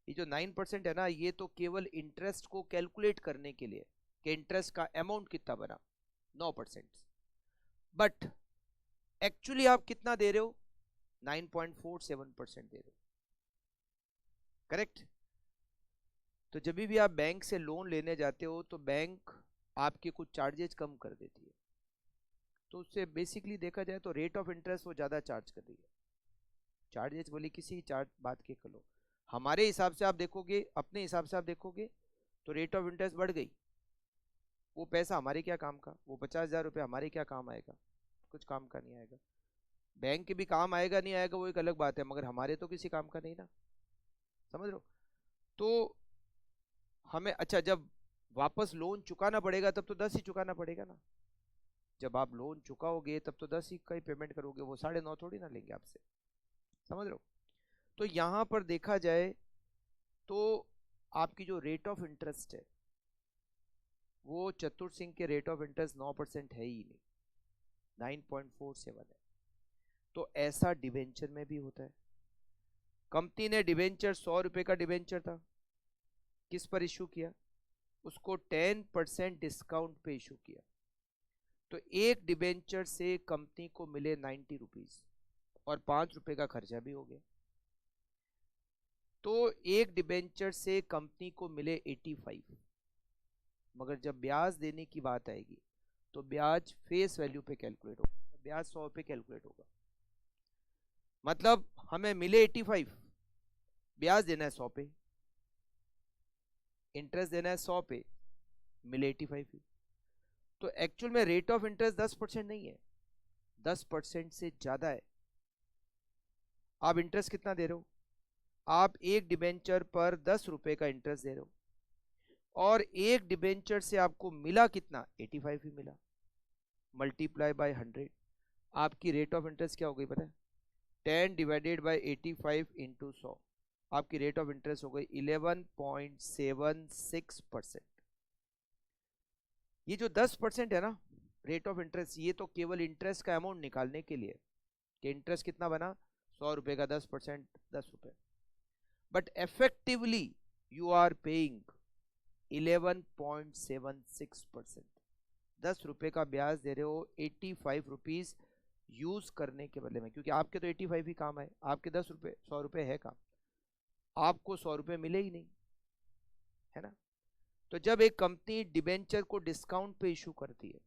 Speaker 1: ये जो 9% है ना, ये तो केवल इंटरेस्ट को कैलकुलेट करने के लिए कि इंटरेस्ट का अमाउंट कितना बना, 9%। बट एक्चुअली आप कितना दे रहे हो? 9.47% दे रहे हो, करेक्ट? तो जब भी आप बैंक से लोन लेने जाते हो तो बैंक आपके कुछ चार्जेस कम कर देती है, तो उससे बेसिकली देखा जाए तो रेट ऑफ इंटरेस्ट वो ज्यादा चार्ज कर रही है। चार्जेस बोली किसी चार्ज बात के करो, हमारे हिसाब से आप देखोगे, अपने हिसाब से आप देखोगे तो रेट ऑफ इंटरेस्ट बढ़ गई। वो पैसा हमारे क्या काम का? वो 50,000 रुपये हमारे क्या काम आएगा? कुछ काम का नहीं आएगा। बैंक के भी काम आएगा नहीं आएगा वो एक अलग बात है, मगर हमारे तो किसी काम का नहीं ना, समझ रहे हो? तो हमें, अच्छा, जब वापस लोन चुकाना पड़ेगा तब तो 10 ही चुकाना पड़ेगा ना। जब आप लोन चुकाओगे तब तो 10 ही का ही पेमेंट करोगे, वो 9.5 थोड़ी ना लेंगे आपसे, समझ रहे हो? तो यहां पर देखा जाए तो आपकी जो रेट ऑफ इंटरेस्ट है वो चतुर सिंह के रेट ऑफ इंटरेस्ट 9% है ही नहीं, 9.47 है। तो ऐसा डिवेंचर में भी होता है। कंपनी ने डिवेंचर 100 रुपए का डिवेंचर था, किस पर इशू किया? उसको 10% डिस्काउंट पे इशू किया। तो एक डिवेंचर से कंपनी को मिले 90 रुपीज और 5 रुपए का खर्चा भी हो गया। तो एक डिवेंचर से कंपनी को मिले 85, मगर जब ब्याज देने की बात आएगी तो ब्याज फेस वैल्यू पे कैलकुलेट होगा, ब्याज 100 पे कैलकुलेट होगा। मतलब हमें मिले 85, ब्याज देना है 100 पे, इंटरेस्ट देना है 100 पे, मिले 85 ही। तो एक्चुअल में रेट ऑफ इंटरेस्ट 10% नहीं है, 10% से ज्यादा है। आप इंटरेस्ट कितना दे रहे हो? आप एक डिबेंचर पर 10 रुपए का इंटरेस्ट दे रहे हो और एक डिबेंचर से आपको मिला कितना? 85 ही मिला, मल्टीप्लाई बाय 100। आपकी रेट ऑफ इंटरेस्ट क्या हो गई पता है? 10 डिवाइडेड बाय 85 इंटू 100, आपकी रेट ऑफ इंटरेस्ट हो गई 11.76%। ये जो 10% है ना रेट ऑफ इंटरेस्ट, ये तो केवल इंटरेस्ट का अमाउंट निकालने के लिए कि इंटरेस्ट कितना बना, 100 रुपए का 10%, 10 रुपए। But effectively you are paying 11.76%। 10 रुपए का ब्याज दे रहे हो 85 रुपीज यूज करने के बदले में, क्योंकि आपके तो 85 ही काम है, आपके 10 रुपए 100 रुपए है काम, आपको 100 रुपए मिले ही नहीं, है ना? तो जब एक कंपनी डिबेंचर को डिस्काउंट पे इशू करती है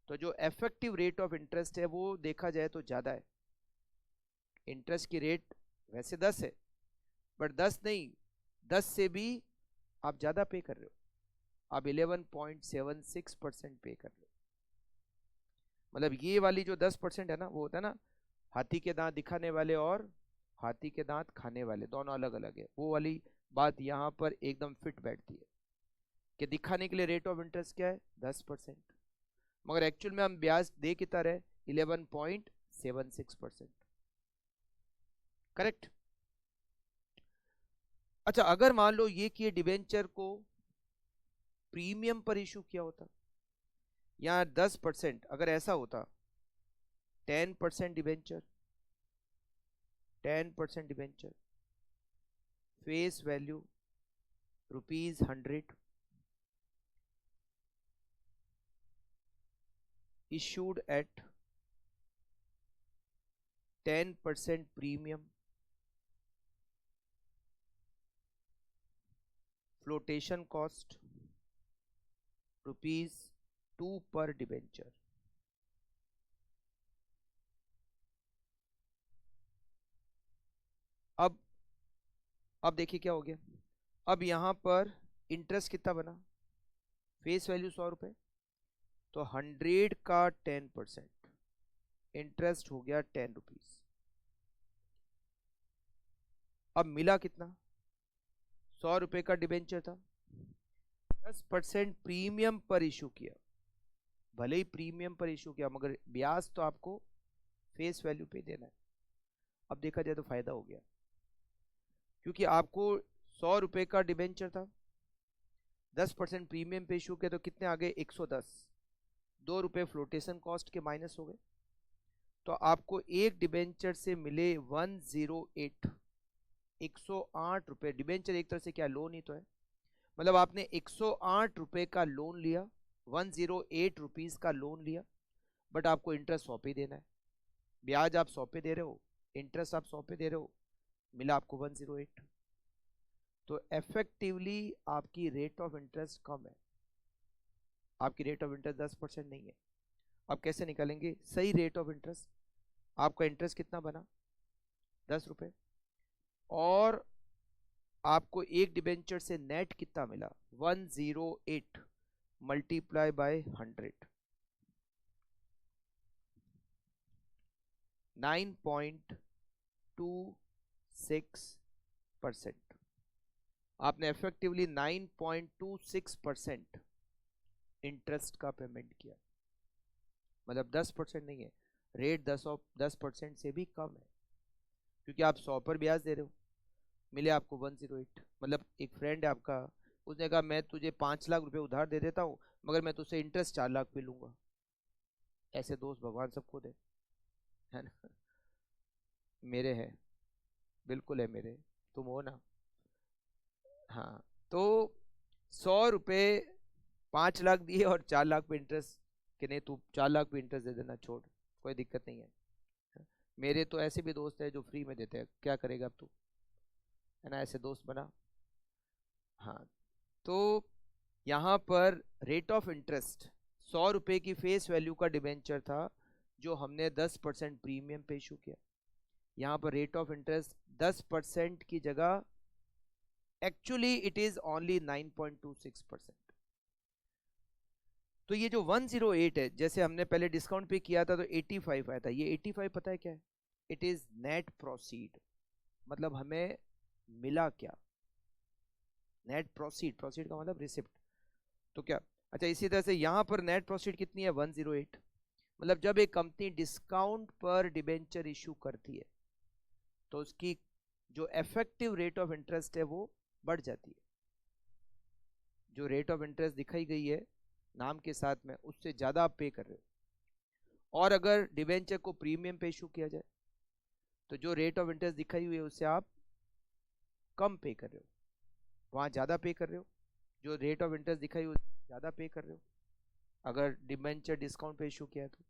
Speaker 1: तो जो इफेक्टिव रेट ऑफ इंटरेस्ट है वो देखा जाए तो ज्यादा है। इंटरेस्ट की रेट वैसे 10 है, बट 10 नहीं, 10 से भी आप ज्यादा पे कर रहे हो, आप 11.76% पे कर रहे हो। मतलब ये वाली जो 10% है ना, वो होता है ना हाथी के दांत दिखाने वाले और हाथी के दांत खाने वाले, दोनों अलग अलग है, वो वाली बात यहाँ पर एकदम फिट बैठती है कि दिखाने के लिए रेट ऑफ इंटरेस्ट क्या है 10%, मगर एक्चुअल में हम ब्याज दे कितना रहे 11.76%। करेक्ट। अच्छा, अगर मान लो ये कि डिबेंचर को प्रीमियम पर इशू किया होता, या 10%, अगर ऐसा होता 10% debenture, 10% debenture, face value ₹100, issued at 10% premium, flotation cost ₹2 per debenture. अब देखिए क्या हो गया। अब यहां पर इंटरेस्ट कितना बना, फेस वैल्यू 100 रुपए, तो 100 का 10% इंटरेस्ट हो गया 10 रुपीज। अब मिला कितना, 100 रुपए का डिबेंचर था, 10% प्रीमियम पर इशू किया, भले ही प्रीमियम पर इशू किया मगर ब्याज तो आपको फेस वैल्यू पे देना है। अब देखा जाए तो फायदा हो गया, क्योंकि आपको 100 रुपए का डिबेंचर था, 10% प्रीमियम पे इशू किया, तो कितने आ गए 110, 2 रुपए फ्लोटेशन कॉस्ट के माइनस हो गए, तो आपको एक डिबेंचर से मिले 108, 108 रुपए। डिबेंचर एक तरह से क्या लोन ही तो है, मतलब आपने 108 रुपए का लोन लिया, 108 रुपीज का लोन लिया, बट आपको इंटरेस्ट 100 पे देना है। ब्याज आप 100 पे दे रहे हो, इंटरेस्ट आप 100 पे दे रहे हो, मिला आपको 108। तो इफेक्टिवली आपकी रेट ऑफ इंटरेस्ट कम है, आपकी रेट ऑफ इंटरेस्ट 10% नहीं है। अब कैसे निकालेंगे सही रेट ऑफ इंटरेस्ट। आपका इंटरेस्ट कितना बना 10 रुपए, और आपको एक डिबेंचर से नेट कितना मिला 108 मल्टीप्लाई बाय 100, 9.26%। आपने इफेक्टिवली 9.26% इंटरेस्ट का पेमेंट किया, मतलब 10% नहीं है, रेट 10% से भी कम है, क्योंकि आप 100 पर ब्याज दे रहे हो, मिले आपको 108। मतलब एक फ्रेंड है आपका, उसने कहा मैं तुझे 5 लाख रुपए उधार दे देता हूँ, मगर मैं तुझसे इंटरेस्ट 4 लाख पे लूंगा। ऐसे दोस्त भगवान सबको दे, है ना। मेरे हैं, बिल्कुल है मेरे, तुम हो ना। हाँ, तो 100 रुपए 5 लाख दिए और 4 लाख पे इंटरेस्ट, कि नहीं तू 4 लाख पे इंटरेस्ट दे देना, छोड़, कोई दिक्कत नहीं है। मेरे तो ऐसे भी दोस्त है जो फ्री में देते हैं, क्या करेगा अब तू, है ना, ऐसे दोस्त बना। हाँ, तो यहाँ पर रेट ऑफ इंटरेस्ट 100 रुपए की फेस वैल्यू का डिबेंचर था, जो हमने 10% प्रीमियम पे इशू किया। यहाँ पर रेट ऑफ इंटरेस्ट 10% की जगह एक्चुअली इट इज ओनली 9.26%। तो ये जो 108 है, जैसे हमने पहले डिस्काउंट पे किया था तो 85 आया था, ये 85 पता है क्या है, इट इज नेट प्रोसीड, मतलब हमें मिला क्या, नेट प्रोसीड, प्रोसीड का मतलब रिसिप्ट। तो क्या, अच्छा इसी तरह से यहां पर नेट प्रोसीड कितनी है 108, मतलब जब एक कंपनी डिस्काउंट पर डिबेंचर इशू करती है तो उसकी जो इफेक्टिव रेट ऑफ इंटरेस्ट है वो बढ़ जाती है। जो रेट ऑफ इंटरेस्ट दिखाई गई है नाम के साथ में, उससे ज्यादा आप पे कर रहे हो। और अगर डिबेंचर को प्रीमियम पे इशू किया जाए तो जो रेट ऑफ इंटरेस्ट दिखाई हुई है उससे आप कम पे कर रहे हो, वहां ज्यादा पे कर रहे हो। जो रेट ऑफ इंटरेस्ट दिखाई हुई ज्यादा पे कर रहे हो अगर डिबेंचर डिस्काउंट पे इशू किया है तो।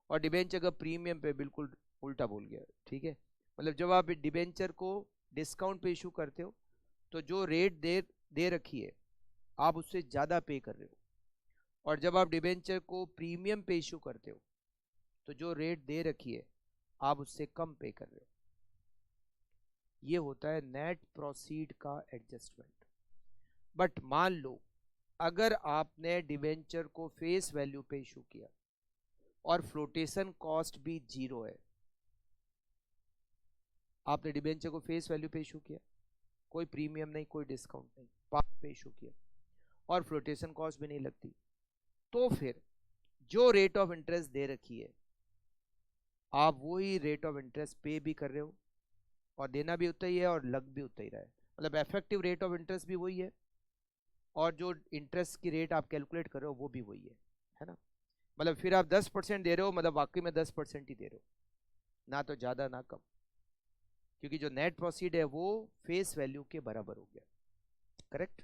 Speaker 1: और डिबेंचर का प्रीमियम पे बिल्कुल उल्टा बोल गया, ठीक है। मतलब जब आप डिबेंचर को डिस्काउंट पे इशू करते हो तो जो रेट दे रखी है आप उससे ज्यादा पे कर रहे हो, और जब आप डिबेंचर को प्रीमियम पे इशू करते हो तो जो रेट दे रखी है आप उससे कम पे कर रहे हो। ये होता है नेट प्रोसीड का एडजस्टमेंट। बट मान लो अगर आपने डिबेंचर को फेस वैल्यू पे इशू किया और फ्लोटेशन कॉस्ट भी 0 है, आपने डिबेंचर को फेस वैल्यू पे इशू किया, कोई प्रीमियम नहीं कोई डिस्काउंट नहीं, पार पे इशू किया, और फ्लोटेशन कॉस्ट भी नहीं लगती। तो फिर जो रेट ऑफ इंटरेस्ट दे रखी है आप वही रेट ऑफ इंटरेस्ट पे भी कर रहे हो, और देना भी उतना ही है और लग भी उतना ही रहा है। मतलब इफेक्टिव रेट ऑफ इंटरेस्ट भी वही है और जो इंटरेस्ट की रेट आप कैलकुलेट कर रहे हो वो भी वही है ना। मतलब फिर आप 10% दे रहे हो, मतलब वाकई में 10% ही दे रहे हो, ना तो ज़्यादा ना कम, क्योंकि जो नेट प्रोसीड है वो फेस वैल्यू के बराबर हो गया। करेक्ट।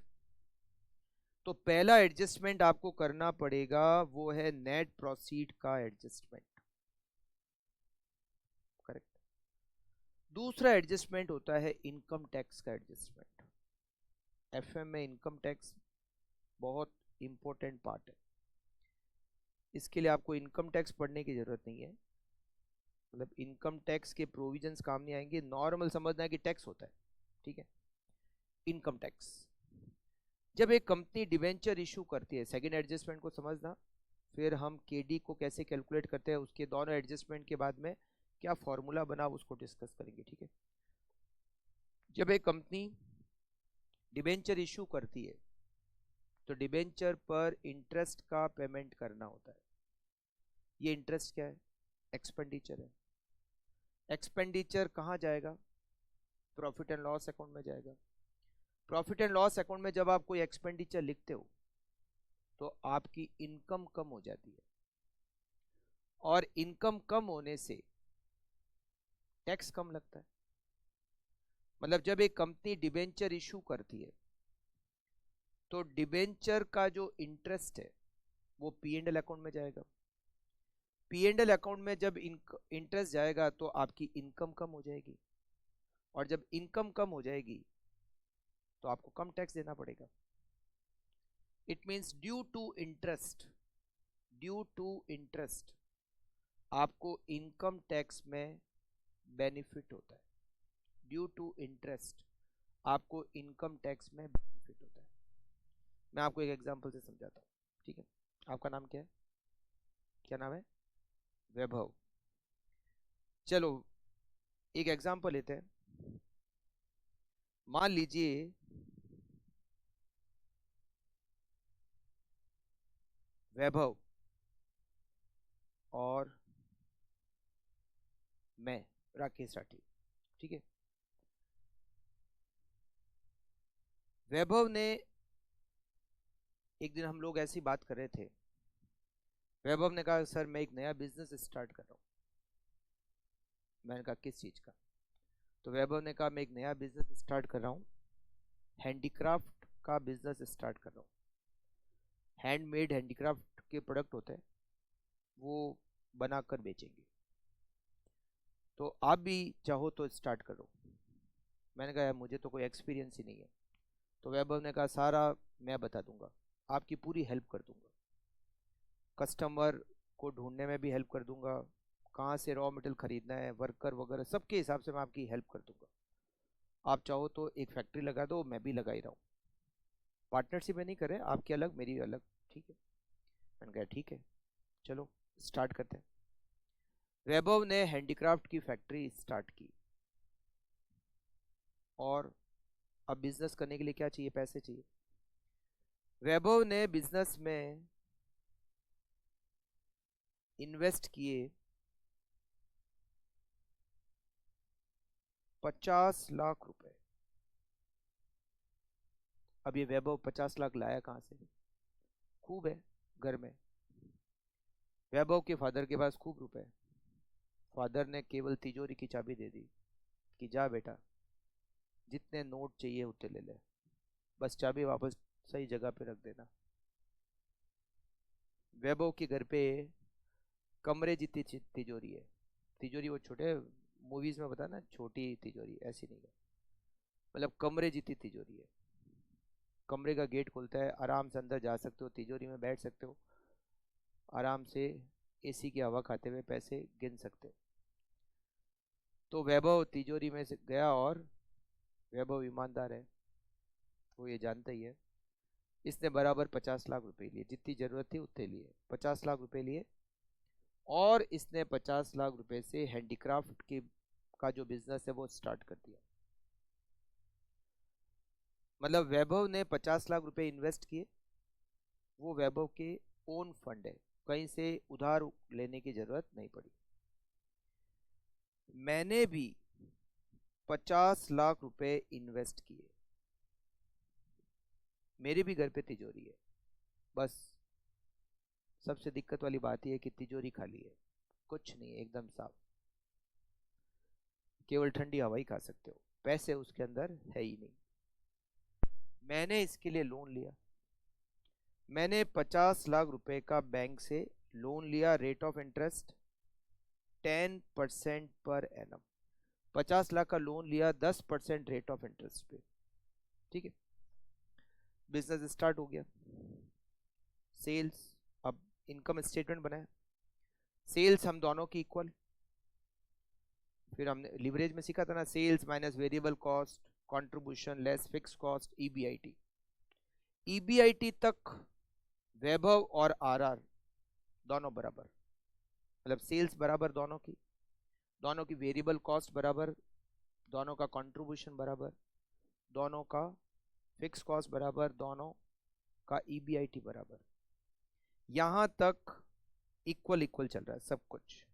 Speaker 1: तो पहला एडजस्टमेंट आपको करना पड़ेगा वो है नेट प्रोसीड का एडजस्टमेंट। करेक्ट। दूसरा एडजस्टमेंट होता है इनकम टैक्स का एडजस्टमेंट। एफएम में इनकम टैक्स बहुत इंपॉर्टेंट पार्ट है। इसके लिए आपको इनकम टैक्स पढ़ने की जरूरत नहीं है, मतलब इनकम टैक्स के प्रोविजंस काम नहीं आएंगे, नॉर्मल समझना है कि टैक्स होता है। ठीक है। इनकम टैक्स, जब एक कंपनी डिवेंचर इशू करती है, सेकंड एडजस्टमेंट को समझना, फिर हम केडी को कैसे कैलकुलेट करते हैं उसके दोनों एडजस्टमेंट के बाद में क्या फॉर्मूला बना उसको डिस्कस करेंगे। ठीक है। जब एक कंपनी डिवेंचर इशू करती है तो डिवेंचर पर इंटरेस्ट का पेमेंट करना होता है। ये इंटरेस्ट क्या है? एक्सपेंडिचर है। एक्सपेंडिचर कहाँ जाएगा? प्रॉफिट एंड लॉस अकाउंट में जाएगा। प्रॉफिट एंड लॉस अकाउंट में जब आप कोई एक्सपेंडिचर लिखते हो तो आपकी इनकम कम हो जाती है, और इनकम कम होने से टैक्स कम लगता है। मतलब जब एक कंपनी डिबेंचर इशू करती है तो डिबेंचर का जो इंटरेस्ट है वो पी एंड एल अकाउंट में जाएगा। पी एंड एल अकाउंट में जब इंटरेस्ट जाएगा तो आपकी इनकम कम हो जाएगी, और जब इनकम कम हो जाएगी तो आपको कम टैक्स देना पड़ेगा। It means due to interest आपको इनकम टैक्स में बेनिफिट होता है। ड्यू टू इंटरेस्ट आपको इनकम टैक्स में बेनिफिट होता है। मैं आपको एक एग्जांपल से समझाता हूँ। ठीक है। आपका नाम क्या है? क्या नाम है? वैभव। चलो एक एग्जांपल लेते हैं। मान लीजिए वैभव और मैं राकेश राठी। ठीक है। वैभव ने, एक दिन हम लोग ऐसी बात कर रहे थे, वैभव ने कहा सर मैं एक नया बिजनेस स्टार्ट कर रहा हूँ। मैंने कहा किस चीज़ का? तो वैभव ने कहा मैं एक नया बिजनेस स्टार्ट कर रहा हूँ, हैंडीक्राफ्ट का बिजनेस स्टार्ट कर रहा हूँ। हैंडमेड हैंडीक्राफ्ट के प्रोडक्ट होते हैं वो बनाकर बेचेंगे, तो आप भी चाहो तो स्टार्ट करो। मैंने कहा यार मुझे तो कोई एक्सपीरियंस ही नहीं है। तो वैभव ने कहा सारा मैं बता दूंगा, आपकी पूरी हेल्प कर दूंगा, कस्टमर को ढूंढने में भी हेल्प कर दूंगा, कहाँ से रॉ मटेरियल खरीदना है, वर्कर वगैरह सबके हिसाब से मैं आपकी हेल्प कर दूंगा। आप चाहो तो एक फैक्ट्री लगा दो, मैं भी लगा ही रहा हूँ, पार्टनरशिप में नहीं कर रहे, आपकी अलग मेरी अलग। ठीक है। मैंने कहा ठीक है चलो स्टार्ट करते हैं। वैभव ने हैंडीक्राफ्ट की फैक्ट्री स्टार्ट की, और अब बिजनेस करने के लिए क्या चाहिए? पैसे चाहिए। वैभव ने बिजनेस में इन्वेस्ट किए 50 लाख रुपए। अब ये वैभव 50 लाख लाया कहाँ से? खूब है घर में, वैभव के फादर के पास खूब रुपए। फादर ने केवल तिजोरी की चाबी दे दी कि जा बेटा जितने नोट चाहिए उतने ले ले, बस चाबी वापस सही जगह पे रख देना। वैभव के घर पे कमरे जितनी तिजोरी है। तिजोरी वो छोटे मूवीज में बता ना, छोटी तिजोरी ऐसी नहीं है, मतलब कमरे जितनी तिजोरी है। कमरे का गेट खुलता है, आराम से अंदर जा सकते हो, तिजोरी में बैठ सकते हो, आराम से एसी की हवा खाते हुए पैसे गिन सकते हो। तो वैभव तिजोरी में से गया, और वैभव ईमानदार है, वो ये जानता ही है। इसने बराबर 50 लाख रुपए लिए, जितनी जरूरत थी उतने लिए 50 लाख रुपए लिए, और इसने 50 लाख रुपए से हैंडीक्राफ्ट की का जो बिजनेस है वो स्टार्ट कर दिया। मतलब वैभव ने 50 लाख रुपए इन्वेस्ट किए, वो वैभव के ओन फंड है, कहीं से उधार लेने की जरूरत नहीं पड़ी। मैंने भी 50 लाख रुपए इन्वेस्ट किए, मेरे भी घर पे तिजोरी है, बस सबसे दिक्कत वाली बात यह है कि तिजोरी खाली है, कुछ नहीं है, एकदम साफ, केवल ठंडी हवा ही खा सकते हो, पैसे उसके अंदर है ही नहीं। मैंने इसके लिए लोन लिया, मैंने 50 लाख रुपए का बैंक से लोन लिया, rate of interest 10% per annum. 50 lakh का लोन लिया 10% रेट ऑफ इंटरेस्ट पे, ठीक है। बिजनेस स्टार्ट हो गया, सेल्स, अब इनकम स्टेटमेंट बनाया, सेल्स हम दोनों की इक्वल, फिर हमने लिवरेज में सीखा था ना, sales minus variable cost, contribution less fix cost, EBIT. EBIT तक वैभव और आरआर दोनों बराबर, मतलब सेल्स बराबर दोनों की वेरिएबल कॉस्ट बराबर, दोनों का कंट्रीब्यूशन बराबर, दोनों का फिक्स कॉस्ट बराबर, दोनों का ईबीआईटी बराबर, यहां तक इक्वल इक्वल चल रहा है सब कुछ।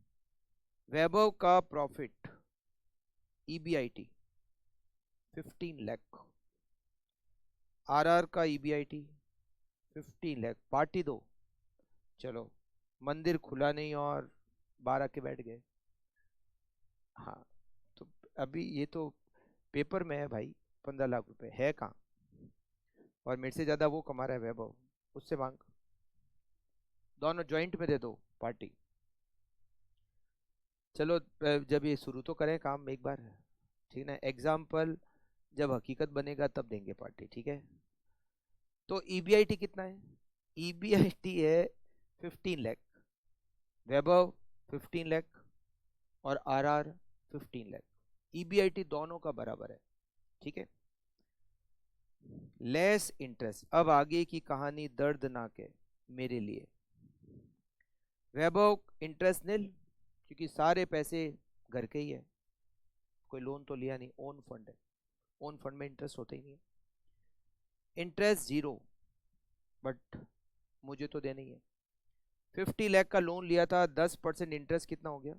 Speaker 1: वैभव का प्रॉफिट ईबीआईटी 15 लाख, आरआर का ईबीआईटी 15 लाख, पार्टी दो, चलो मंदिर खुला नहीं और 12 के बैठ गए। हाँ, तो अभी ये तो पेपर में है भाई, 15 लाख रुपए है कहाँ, और मेरे से ज्यादा वो कमा रहा है वैभव, उससे मांग, दोनों ज्वाइंट में दे दो पार्टी। चलो जब ये शुरू तो करें काम एक बार, ठीक ना, एग्जाम्पल जब हकीकत बनेगा तब देंगे पार्टी, ठीक है। तो ईबीआईटी कितना है, ईबीआईटी है 15 लाख, वैभव 15 लाख और आरआर 15 लाख, ईबीआईटी दोनों का बराबर है, ठीक है। लेस इंटरेस्ट, अब आगे की कहानी दर्दनाक है मेरे लिए। वैभव इंटरेस्ट नील, क्योंकि सारे पैसे घर के ही है, कोई लोन तो लिया नहीं, ओन फंड है, ओन फंड में इंटरेस्ट होता ही नहीं है। इंटरेस्ट जीरो, बट मुझे तो देना ही है। 50 लाख का लोन लिया था, 10% इंटरेस्ट कितना हो गया,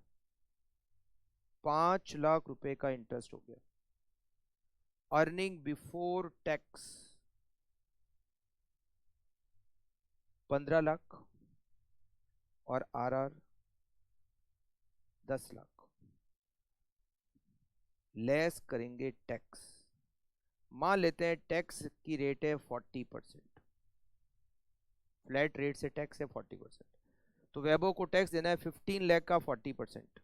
Speaker 1: 5 लाख रुपए का इंटरेस्ट हो गया। अर्निंग बिफोर टैक्स 15 लाख और आरआर 10 लाख। लेस करेंगे टैक्स, मान लेते हैं टैक्स की रेट है 40%, फ्लैट रेट से टैक्स है 40%, तो वैभव को टैक्स देना है 15 लाख का 40%,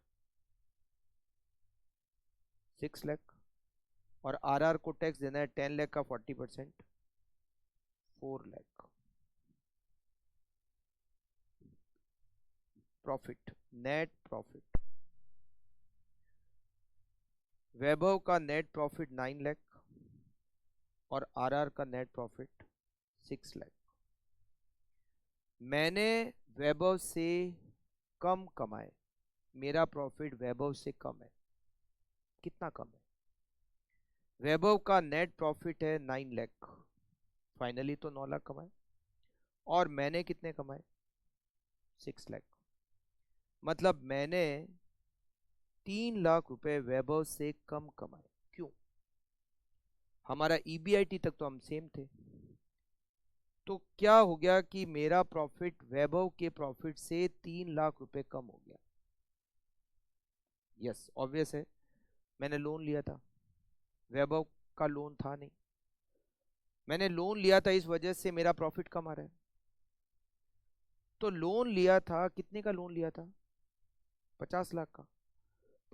Speaker 1: 6 लाख, और आरआर को टैक्स देना है 10 लाख का 40%, 4 लाख। प्रॉफिट, नेट प्रॉफिट, वैभव का नेट प्रॉफिट 9 लाख और आरआर का नेट प्रॉफिट 6 लाख। मैंने वैभव से कम कमाए, मेरा प्रॉफिट वैभव से कम है, कितना कम है, वैभव का नेट प्रॉफिट है 9 लाख, फाइनली तो 9 लाख कमाए, और मैंने कितने कमाए 6 लाख, मतलब मैंने 3 लाख रुपए वैभव से कम कमाए। क्यों, हमारा ईबीआईटी तक तो हम सेम थे, तो क्या हो गया कि मेरा प्रॉफिट वैभव के प्रॉफिट से 3 लाख रुपए कम हो गया। यस ऑब्वियस है, मैंने लोन लिया था, वैभव का लोन था नहीं, मैंने लोन लिया था, इस वजह से मेरा प्रॉफिट कम आ रहा है। तो लोन लिया था, कितने का लोन लिया था, 50 लाख का,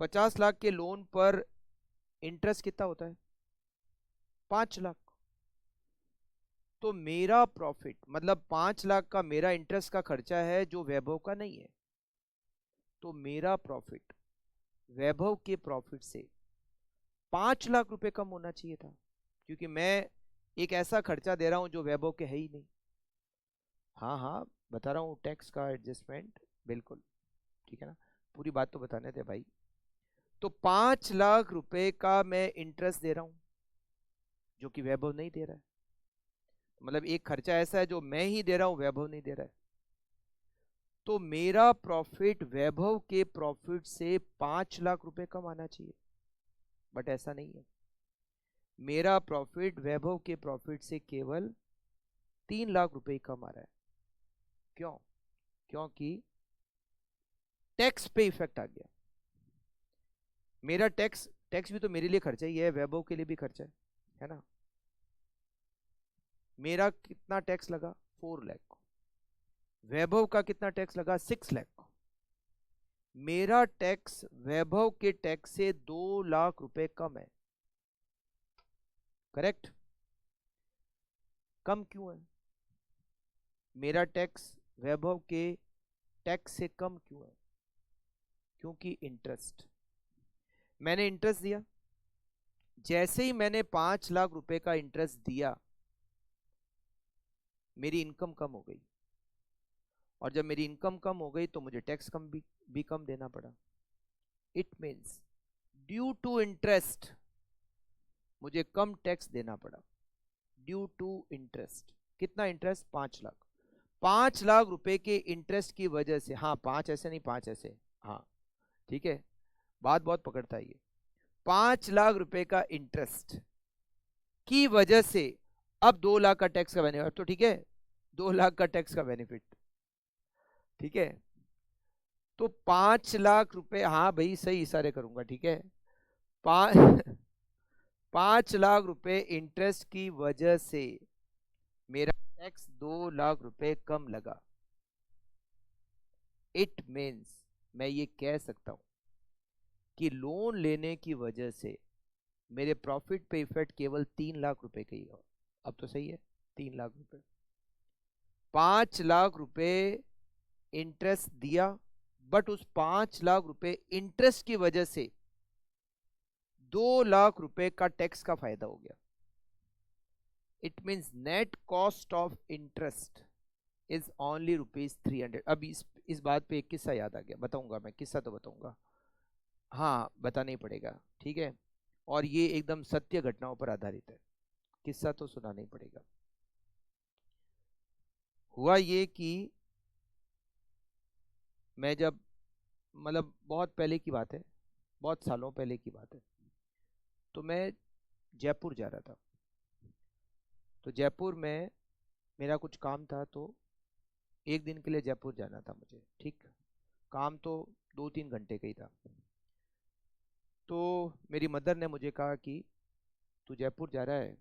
Speaker 1: 50 लाख के लोन पर इंटरेस्ट कितना होता है, 5 लाख। तो मेरा प्रॉफिट मतलब 5 लाख का मेरा इंटरेस्ट का खर्चा है जो वैभव का नहीं है, तो मेरा प्रॉफिट वैभव के प्रॉफिट से 5 लाख रुपए कम होना चाहिए था, क्योंकि मैं एक ऐसा खर्चा दे रहा हूं जो वैभव के है ही नहीं। हाँ हाँ, बता रहा हूँ, टैक्स का एडजस्टमेंट, बिल्कुल ठीक है ना, पूरी बात तो बताने दे भाई। तो 5 लाख रुपए का मैं इंटरेस्ट दे रहा हूं जो कि वैभव नहीं दे रहा है, मतलब एक खर्चा ऐसा है जो मैं ही दे रहा हूं, वैभव नहीं दे रहा है। तो मेरा प्रॉफिट वैभव के प्रॉफिट से 5 लाख रुपए कम आना चाहिए, बट ऐसा नहीं है। मेरा प्रॉफिट वैभव के प्रॉफिट से केवल 3 लाख रुपए कम आ रहा है। क्यों? क्योंकि टैक्स पे इफेक्ट आ गया। मेरा टैक्स टैक्स भी तो मेरे लिए खर्चा ही है, वैभव के लिए भी खर्चा है ना। मेरा कितना टैक्स लगा? 4 लाख। वैभव का कितना टैक्स लगा? 6 लाख। मेरा टैक्स वैभव के टैक्स से 2 लाख रुपए कम है। करेक्ट? कम क्यों है? मेरा टैक्स वैभव के टैक्स से कम क्यों है? क्योंकि इंटरेस्ट, मैंने इंटरेस्ट दिया। जैसे ही मैंने 5 लाख रुपए का इंटरेस्ट दिया, मेरी इनकम कम हो गई, और जब मेरी इनकम कम हो गई तो मुझे टैक्स भी कम देना पड़ा। It means due to interest मुझे कम टैक्स देना पड़ा। Due to interest. कितना इंटरेस्ट? 5 लाख। 5 लाख रुपए के इंटरेस्ट की वजह से, हाँ 5 ऐसे नहीं, 5 ऐसे, हाँ ठीक है, बात बहुत पकड़ता है ये। 5 लाख रुपए का इंटरेस्ट की वजह से अब 2 लाख का टैक्स का बेनिफिट, तो ठीक है 2 लाख का टैक्स का बेनिफिट, ठीक है। तो 5 लाख रुपए, हाँ भाई सही इशारे करूंगा, ठीक है। 5 5 लाख रुपए इंटरेस्ट की वजह से मेरा टैक्स 2 लाख रुपए कम लगा। इट मीन्स मैं ये कह सकता हूं कि लोन लेने की वजह से मेरे प्रॉफिट पे इफेक्ट केवल 3 लाख रुपए का ही हुआ। अब तो सही है, 3 लाख रुपए। 5 लाख रुपए इंटरेस्ट दिया, बट उस 5 लाख रुपए इंटरेस्ट की वजह से 2 लाख रुपए का टैक्स का फायदा हो गया। It means net cost of interest is only ₹300। अब इस बात पे एक किस्सा याद आ गया, बताऊंगा मैं, किस्सा तो बताऊंगा, हाँ बताना ही पड़ेगा, ठीक है। और ये एकदम सत्य घटनाओं पर आधारित है, किस्सा तो सुनाना ही पड़ेगा। हुआ ये कि मैं जब, मतलब बहुत पहले की बात है, बहुत सालों पहले की बात है, तो मैं जयपुर जा रहा था। तो जयपुर में मेरा कुछ काम था, तो एक दिन के लिए जयपुर जाना था मुझे, ठीक। काम तो 2-3 घंटे का ही था। तो मेरी मदर ने मुझे कहा कि तू जयपुर जा रहा है,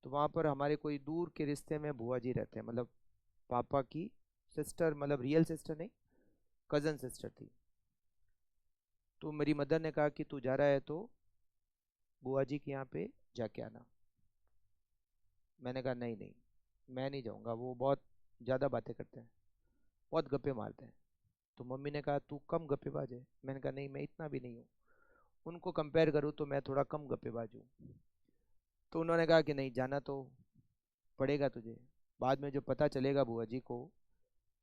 Speaker 1: तो वहाँ पर हमारे कोई दूर के रिश्ते में बुआ जी रहते हैं, मतलब पापा की सिस्टर, मतलब रियल सिस्टर नहीं, कज़न सिस्टर थी। तो मेरी मदर ने कहा कि तू जा रहा है तो बुआ जी के यहाँ पे जाके आना। मैंने कहा नहीं नहीं, मैं नहीं जाऊँगा, वो बहुत ज़्यादा बातें करते हैं, बहुत गप्पे मारते हैं। तो मम्मी ने कहा तू कम गप्पेबाज है। मैंने कहा नहीं, मैं इतना भी नहीं हूँ, उनको कंपेयर करूँ तो मैं थोड़ा कम गप्पेबाज हूँ। तो उन्होंने कहा कि नहीं, जाना तो पड़ेगा तुझे, बाद में जो पता चलेगा बुआ जी को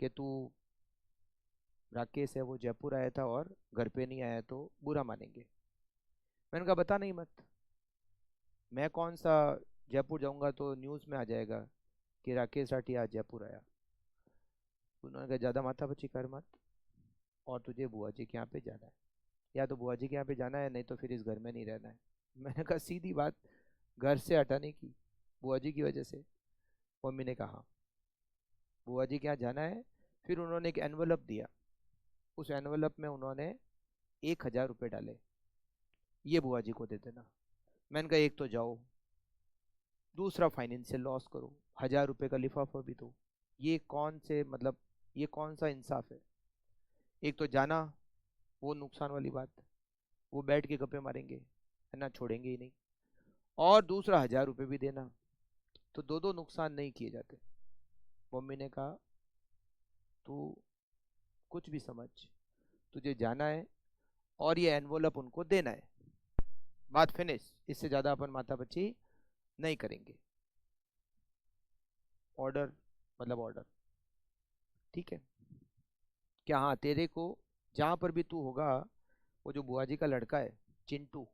Speaker 1: कि तू, राकेश है वो जयपुर आया था और घर पे नहीं आया, तो बुरा मानेंगे। मैंने कहा बता नहीं मत, मैं कौन सा जयपुर जाऊंगा तो न्यूज़ में आ जाएगा कि राकेश राठी आज जयपुर आया। उन्होंने कहा ज़्यादा माथापच्ची कर मत, और तुझे बुआ जी के यहाँ पे जाना है, या तो बुआ जी के यहाँ पे जाना है, नहीं तो फिर इस घर में नहीं रहना है। मैंने कहा सीधी बात, घर से हटाने की बुआ जी की वजह से? मम्मी ने कहा हाँ, बुआ जी के यहाँ जाना है। फिर उन्होंने एक एनवलप दिया, उस एनवलप में उन्होंने 1,000 रुपये डाले, ये बुआ जी को दे देना। मैंने कहा एक तो जाओ, दूसरा फाइनेंशियल लॉस करो, 1,000 रुपये का लिफाफा भी दो, ये कौन से, मतलब ये कौन सा इंसाफ है? एक तो जाना, वो नुकसान वाली बात, वो बैठ के गप्पे मारेंगे है ना, छोड़ेंगे ही नहीं, और दूसरा 1,000 रुपये भी देना, तो दो दो नुकसान नहीं किए जाते। मम्मी ने कहा तू कुछ भी समझ, तुझे जाना है और ये एनवलप उनको देना है, बात फिनिश, इससे ज़्यादा अपन माथापच्ची नहीं करेंगे। ऑर्डर मतलब ऑर्डर, ठीक है। क्या हाँ तेरे को जहाँ पर भी तू होगा, वो जो बुआ जी का लड़का है चिंटू,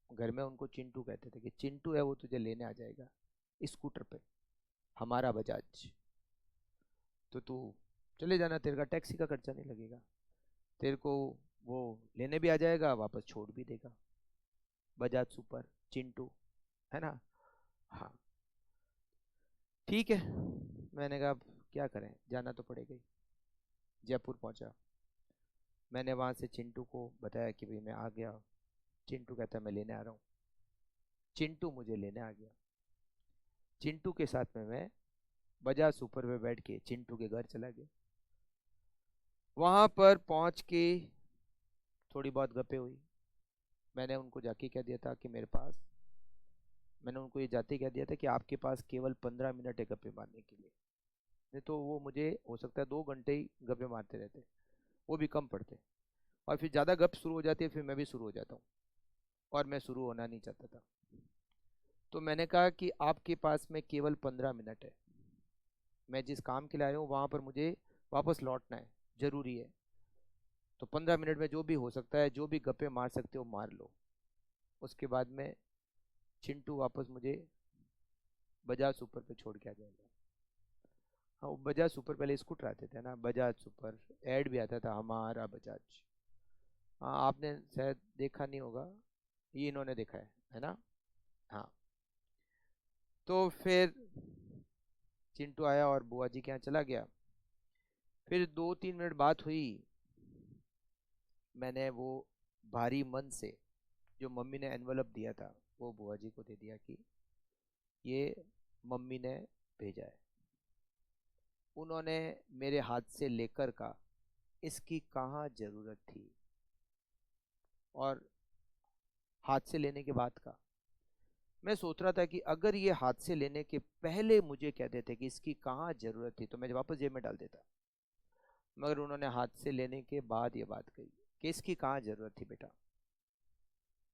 Speaker 1: घर में उनको चिंटू कहते थे, कि चिंटू है वो तुझे लेने आ जाएगा स्कूटर पे। हमारा बजाज, तो तू चले जाना, तेरे का टैक्सी का खर्चा नहीं लगेगा, तेरे को वो लेने भी आ जाएगा, वापस छोड़ भी देगा। बजाज सुपर, चिंटू, है ना। हाँ ठीक है, मैंने कहा अब क्या करें, जाना तो पड़ेगा ही। जयपुर पहुंचा, मैंने वहां से चिंटू को बताया कि भाई मैं आ गया। चिंटू कहता है मैं लेने आ रहा हूँ। चिंटू मुझे लेने आ गया। चिंटू के साथ में मैं बजाज सुपर पे बैठ के चिंटू के घर चला गया। वहां पर पहुंच के थोड़ी बहुत गप्पे हुई। मैंने उनको जाके कह दिया था कि मेरे पास, मैंने उनको ये जाते ही कह दिया था कि आपके पास केवल 15 मिनट है गप्पे मारने के लिए, नहीं तो वो मुझे हो सकता है 2 घंटे ही गप्पे मारते रहते, वो भी कम पड़ते, और फिर ज़्यादा गप शुरू हो जाती है, फिर मैं भी शुरू हो जाता हूँ, और मैं शुरू होना नहीं चाहता था। तो मैंने कहा कि आपके पास में केवल 15 मिनट है, मैं जिस काम के लिए आया हूँ वहाँ पर मुझे वापस लौटना है, ज़रूरी है। तो 15 मिनट में जो भी हो सकता है, जो भी गप्पे मार सकते हो मार लो। उसके बाद में चिंटू वापस मुझे बजाज सुपर पे छोड़ के आ जाएगा। हाँ, वो बजाज सुपर पहले स्कूटर आते थे ना, बजाज सुपर, ऐड भी आता था हमारा बजाज। हाँ आपने शायद देखा नहीं होगा, ये इन्होंने देखा है ना। हाँ, तो फिर चिंटू आया और बुआ जी के यहाँ चला गया। फिर 2-3 मिनट बात हुई। मैंने वो भारी मन से जो मम्मी ने एनवलप दिया था वो बुआ जी को दे दिया कि ये मम्मी ने भेजा है। उन्होंने मेरे हाथ से लेकर का इसकी कहाँ जरूरत थी, और हाथ से लेने के बाद का मैं सोच रहा था कि अगर ये हाथ से लेने के पहले मुझे कह देते कि इसकी कहाँ जरूरत थी तो मैं वापस जेब में डाल देता। मगर उन्होंने हाथ से लेने के बाद ये बात कही कि इसकी कहाँ जरूरत थी बेटा।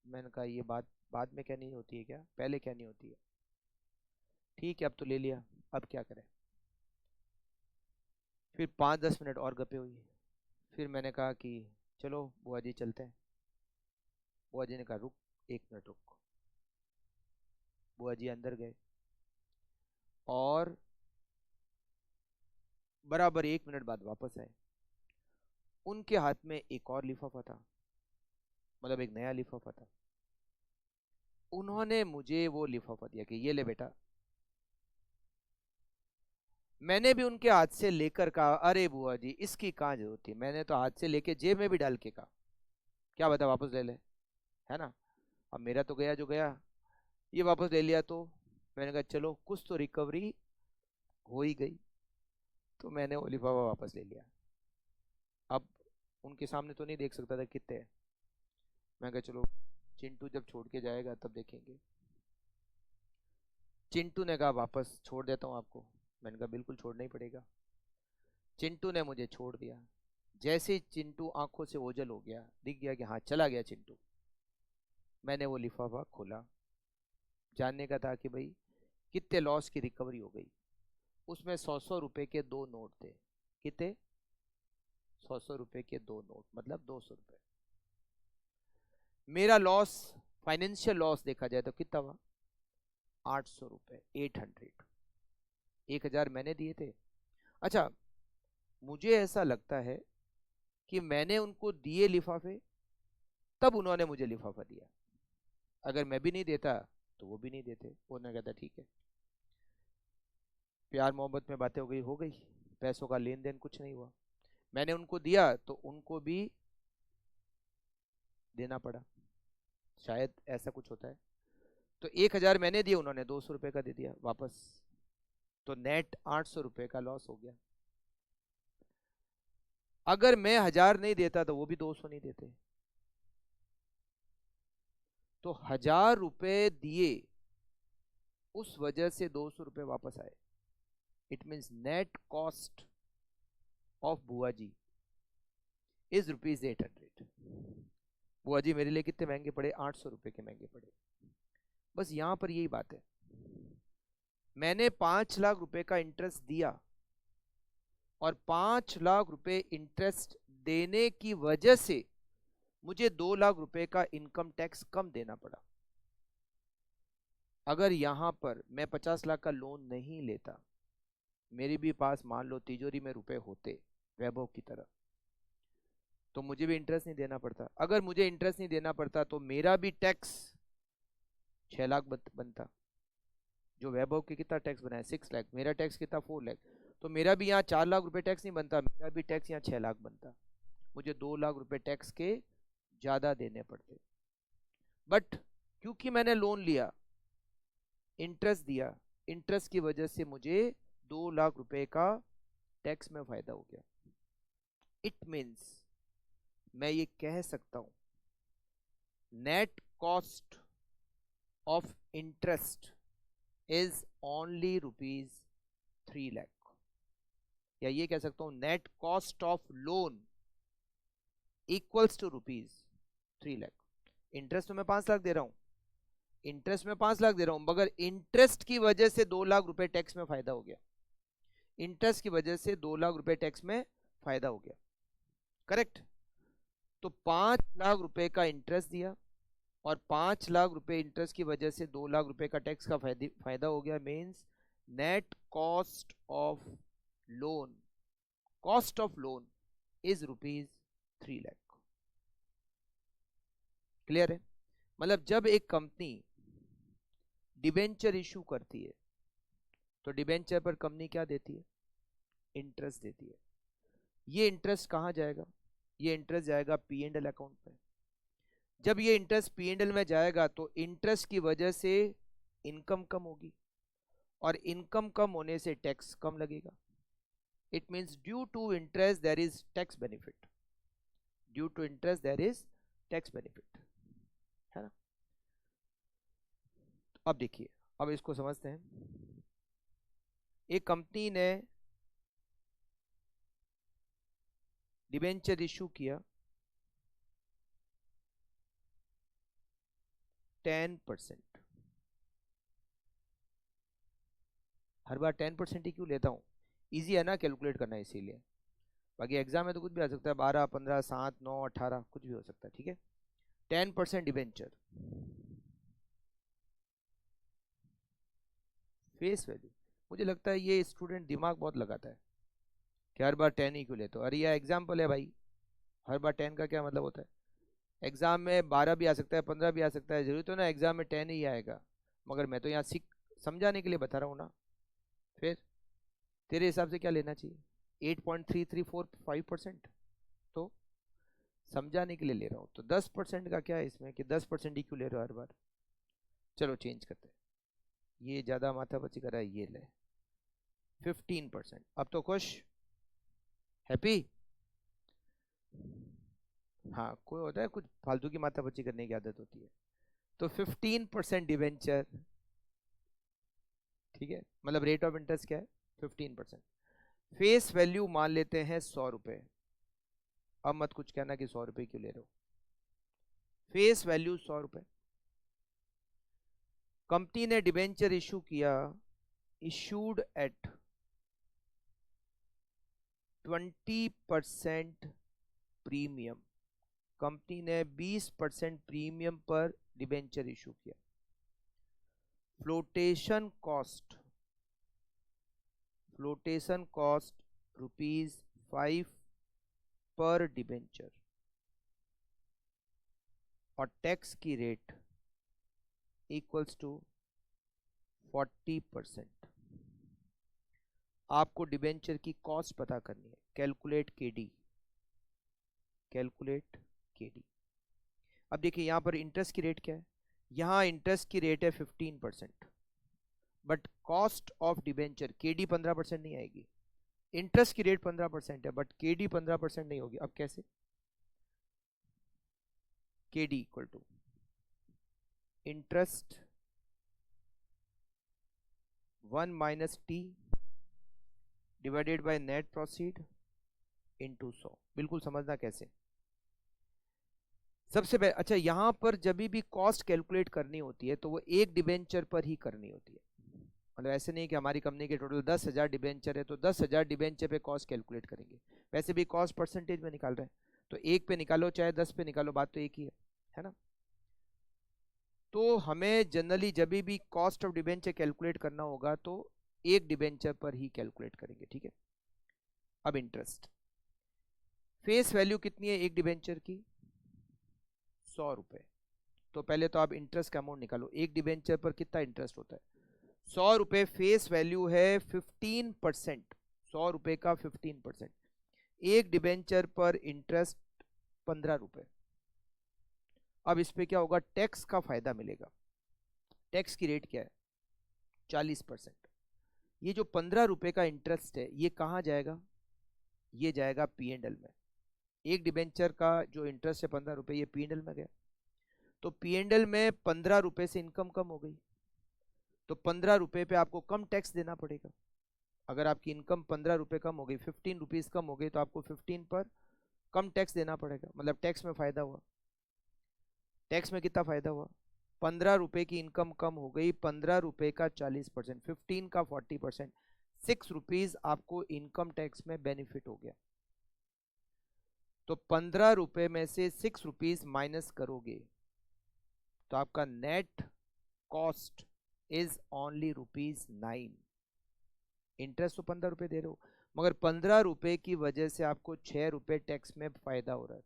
Speaker 1: मैंने कहा ये बात बाद में क्या नहीं होती है क्या, पहले क्या नहीं होती है। ठीक है अब तो ले लिया, अब क्या करें। फिर 5-10 मिनट और गपे हुई। फिर मैंने कहा कि चलो बुआ जी चलते हैं। बुआ जी ने कहा रुक, 1 मिनट रुक। बुआ जी अंदर गए और बराबर 1 मिनट बाद वापस आए। उनके हाथ में एक और लिफाफा था, मतलब एक नया लिफाफा था। उन्होंने मुझे वो लिफाफा दिया कि ये ले बेटा। मैंने भी उनके हाथ से लेकर कहा अरे बुआ जी इसकी कहाँ जरूरत थी, मैंने तो हाथ से लेके जेब में भी डाल के कहा क्या बता वापस ले ले, है ना। अब मेरा तो गया जो गया, ये वापस ले लिया तो मैंने कहा चलो कुछ तो रिकवरी हो ही गई। तो मैंने वो लिफाफा वापस ले लिया। अब उनके सामने तो नहीं देख सकता था कितने हैं। मैं कहा चलो चिंटू जब छोड़ के जाएगा तब देखेंगे। चिंटू ने कहा वापस छोड़ देता हूँ आपको। मैंने कहा बिल्कुल छोड़ना ही पड़ेगा। चिंटू ने मुझे छोड़ दिया। जैसे ही चिंटू आंखों से ओझल हो गया, दिख गया कि हाँ चला गया चिंटू, मैंने वो लिफाफा खोला। जानने का था कि भाई कितने लॉस की रिकवरी हो गई। उसमें 100-100 रुपए के 2 नोट थे। कितने? 100-100 रुपए के 2 नोट, मतलब 200 रुपए। मेरा लॉस, फाइनेंशियल लॉस देखा जाए तो कितना हुआ? 800 रुपए, 800। 1000 मैंने दिए थे। अच्छा, मुझे ऐसा लगता है कि मैंने उनको दिए लिफाफे, तब उन्होंने मुझे लिफाफा दिया। अगर मैं भी नहीं देता तो वो भी नहीं देते। उन्होंने कहता ठीक है, प्यार मोहब्बत में बातें हो गई, पैसों का लेन देन कुछ नहीं हुआ। मैंने उनको दिया तो उनको भी देना पड़ा, शायद ऐसा कुछ होता है। तो 1000 मैंने दिया, उन्होंने 200 रुपए का दे दिया वापस। तो नेट 800 रुपए का लॉस हो गया। अगर मैं 1000 नहीं देता तो वो भी 200 नहीं देते। तो 1000 रुपए दिए, उस वजह से 200 रुपए वापस आए। It means net cost of बुआ जी इज ₹800। बुआ जी मेरे लिए कितने महंगे पड़े? 800 रुपए के महंगे पड़े। बस यहां पर यही बात है। मैंने 5 लाख रुपए का इंटरेस्ट दिया, और 5 लाख रुपए इंटरेस्ट देने की वजह से मुझे 2 लाख रुपए का इनकम टैक्स कम देना पड़ा। अगर यहां पर मैं 50 लाख का लोन नहीं लेता मेरे भी पास मान लो तिजोरी में रुपए होते वैभव की तरह, तो मुझे भी इंटरेस्ट नहीं देना पड़ता। अगर मुझे इंटरेस्ट नहीं देना पड़ता तो मेरा भी टैक्स 6 लाख बनता। जो वैभव के कितना टैक्स बनाया 6 लाख, मेरा टैक्स कितना 4 लाख, तो मेरा भी यहाँ 4 लाख रुपए टैक्स नहीं बनता, मेरा भी टैक्स यहाँ 6 लाख बनता। मुझे 2 लाख रुपए टैक्स के ज्यादा देने पड़ते। बट क्योंकि मैंने लोन लिया, इंटरेस्ट दिया, इंटरेस्ट की वजह से मुझे 2 लाख रुपए का टैक्स में फायदा हो गया। इट मीन्स मैं ये कह सकता हूं net cost of interest is only ₹3 lakh, या ये कह सकता हूं net cost of loan equals to ₹3 lakh. Interest तो मैं 5 लाख दे रहा हूं, इंटरेस्ट में 5 लाख दे रहा हूं, मगर इंटरेस्ट की वजह से 2 लाख रुपए टैक्स में फायदा हो गया। इंटरेस्ट की वजह से 2 लाख रुपए टैक्स में फायदा हो गया, करेक्ट। तो 5 लाख रुपए का इंटरेस्ट दिया और 5 लाख रुपए इंटरेस्ट की वजह से 2 लाख रुपए का टैक्स का फायदा हो गया। Means net cost of loan, cost of loan is ₹3 lakh. Clear है? मतलब जब एक कंपनी डिबेंचर इशू करती है तो डिबेंचर पर कंपनी क्या देती है? इंटरेस्ट देती है। ये इंटरेस्ट कहाँ जाएगा? ये इंटरेस्ट जाएगा P&L अकाउंट पे। जब ये इंटरेस्ट P&L में जाएगा तो इंटरेस्ट की वजह से इनकम कम होगी और इनकम कम होने से टैक्स कम लगेगा। It means due to interest there is tax benefit, due to interest there is tax benefit, है ना। अब देखिए, अब इसको समझते हैं। एक कंपनी ने डिबेंचर इशू किया 10%। हर बार 10% ही क्यों लेता हूँ? इजी है ना कैलकुलेट करना, इसीलिए। बाकी एग्जाम में तो कुछ भी आ सकता है, 12, 15, 7, 9, 18 कुछ भी हो सकता है, ठीक है। 10% डिबेंचर फेस वैल्यू। मुझे लगता है ये स्टूडेंट दिमाग बहुत लगाता है कि हर बार 10 ही क्यों लेते हो। अरे यह एग्जाम्पल है भाई, हर बार 10 का क्या मतलब होता है? एग्जाम में 12 भी आ सकता है, 15 भी आ सकता है, जरूरी तो ना एग्जाम में 10 ही आएगा। मगर मैं तो यहाँ समझाने के लिए बता रहा हूँ ना। फिर तेरे हिसाब से क्या लेना चाहिए? 8.3345%। तो समझाने के लिए ले रहा हूँ, तो 10% का क्या है इसमें कि 10% ही क्यों ले रहे हो हर बार? चलो चेंज करते हैं, ये ज़्यादा माथापच्ची कर रहा है, ये ले 15%। अब तो खुश, हैप्पी? हाँ, कोई होता है कुछ फालतू की माथापच्ची करने की आदत होती है। तो 15% डिवेंचर, ठीक है, मतलब रेट ऑफ इंटरेस्ट क्या है? 15%। फेस वैल्यू मान लेते हैं 100 रुपए। अब मत कुछ कहना कि 100 रुपए क्यों ले रहे हो, फेस वैल्यू 100 रुपए। कंपनी ने डिबेंचर इशू किया, इशूड एट 20% प्रीमियम। कंपनी ने 20% प्रीमियम पर डिबेंचर इशू किया। फ्लोटेशन कॉस्ट ₹5 पर डिबेंचर और टैक्स की रेट इक्वल्स टू 40%। आपको डिबेंचर की कॉस्ट पता करनी है, कैलकुलेट केडी। अब देखिए यहां पर इंटरेस्ट की रेट क्या है? यहां इंटरेस्ट की रेट है 15%, but cost of debenture KD 15% नहीं आएगी। इंटरेस्ट की रेट 15% है बट केडी 15% नहीं होगी। अब कैसे? KD equal to interest 1 minus T divided by net proceed into 100। बिल्कुल समझना कैसे। सबसे पहले अच्छा, यहां पर जब भी कॉस्ट कैलकुलेट करनी होती है तो वो एक डिबेंचर पर ही करनी होती है। मतलब ऐसे नहीं कि हमारी कंपनी के टोटल 10,000 डिबेंचर है तो 10,000 डिबेंचर पे कॉस्ट कैलकुलेट करेंगे। वैसे भी कॉस्ट परसेंटेज में निकाल रहे हैं, तो एक पे निकालो चाहे 10 पे निकालो, बात तो एक ही है ना। तो हमें जनरली जब भी कॉस्ट ऑफ डिबेंचर कैलकुलेट करना होगा तो एक डिबेंचर पर ही कैलकुलेट करेंगे, ठीक है। अब इंटरेस्ट, फेस वैल्यू कितनी है एक डिबेंचर की? 100 रुपए। तो पहले तो आप इंटरेस्ट का अमाउंट निकालो, एक डिबेंचर पर कितना इंटरेस्ट होता है? 100 रुपए फेस वैल्यू है 15%, 100 रुपए का 15%, एक डिबेंचर पर इंटरेस्ट 15 रुपए। अब इस पे क्या होगा? टैक्स का फायदा मिलेगा। टैक्स की रेट क्या है? 40%। ये जो 15 रुपए का इंटरेस्ट है ये कहाँ जाएगा? ये जाएगा P&L में। एक डिबेंचर का जो इंटरेस्ट है 15 रुपए, ये P&L में गया। तो P&L में 15 रुपए से इनकम कम हो गई, तो 15 रुपए पे आपको कम टैक्स देना पड़ेगा। अगर आपकी इनकम 15 रुपए कम हो गई, 15 रुपीज कम हो गई, तो आपको 15 पर कम टैक्स देना पड़ेगा, मतलब टैक्स में फायदा हुआ। टैक्स में कितना फायदा हुआ? 15 रुपए की इनकम कम हो गई, 15 रुपए का 40%, 15 का 40%, 6 रुपीज आपको इनकम टैक्स में बेनिफिट हो गया। तो 15 रुपए में से 6 रुपीज माइनस करोगे तो आपका net cost is only ₹9। Interest तो 15 रुपए दे रहे हो, मगर 15 रुपए की वजह से आपको 6 रुपए टैक्स में फायदा हो रहा है।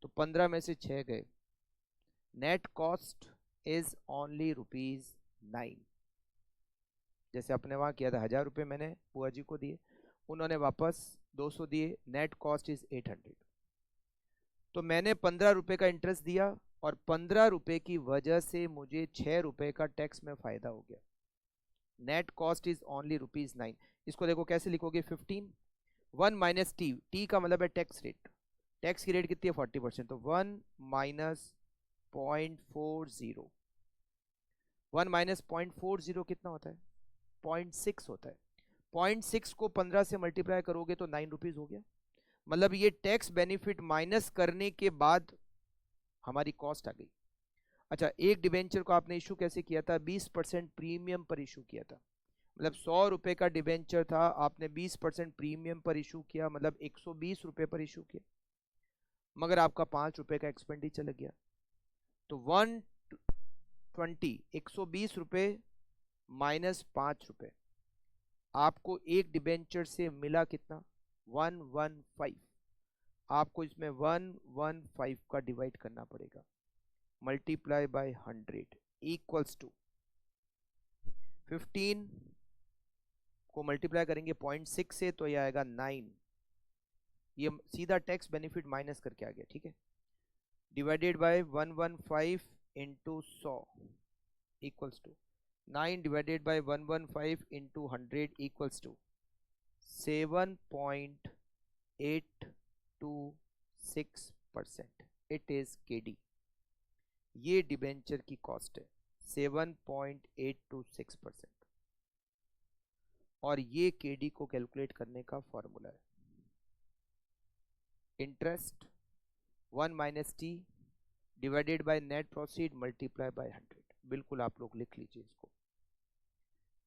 Speaker 1: तो 15 में से 6 गए, नेट कॉस्ट इज ओनली ₹9। जैसे अपने वहां किया था, 1000 रुपए मैंने बुआ जी को दिए, उन्होंने वापस 200 दिए, नेट कॉस्ट इज 800। तो मैंने 15 रुपए का इंटरेस्ट दिया और 15 रुपए की वजह से मुझे 6 रुपए का टैक्स में फायदा हो गया। Net cost is only ₹9। इसको देखो कैसे लिखोगे? 15, 1 माइनस टी, टी का मतलब है टैक्स रेट। टैक्स की रेट कितनी है? 40%। तो 1 माइनस 0.40, 1 माइनस 0.40 कितना होता है? 0.6 होता है। 0.6 को 15 से मल्टीप्लाई करोगे तो 9 रुपीज हो गया। मतलब ये टैक्स बेनिफिट माइनस करने के बाद हमारी कॉस्ट आ गई। अच्छा, एक डिबेंचर को आपने इशू कैसे किया था? 20% प्रीमियम पर इशू किया था। मतलब 100 रुपए का डिबेंचर था, आपने 20% प्रीमियम पर इशू किया, मतलब 120 रुपए पर इशू किया, मगर आपका 5 रुपए का एक्सपेंडिचर लग गया। तो 120 120 रुपए माइनस 5 रुपए, आपको एक डिबेंचर से मिला कितना? 115। आपको इसमें 115 का डिवाइड करना पड़ेगा, मल्टीप्लाई बाय 100 इक्वल्स टू 15 को मल्टीप्लाई करेंगे 0.6 से तो ये आएगा 9। ये सीधा टैक्स बेनिफिट माइनस करके आ गया, ठीक है। Divided by 115 into 100 equals to 9 divided by 115 into 100 equals to 7.826%। It is KD. ये डिबेंचर की कॉस्ट है 7.826%। और ये केडी को कैलकुलेट करने का फॉर्मूला है interest 1 minus T divided by net proceed multiply by 100। बिल्कुल आप लोग लिख लीजिए इसको।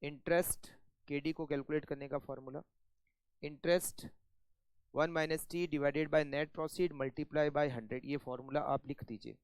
Speaker 1: इंटरेस्ट केडी को कैलकुलेट करने का formula interest 1 minus T divided by net proceed multiply by 100। ये फॉर्मूला आप लिख दीजिए।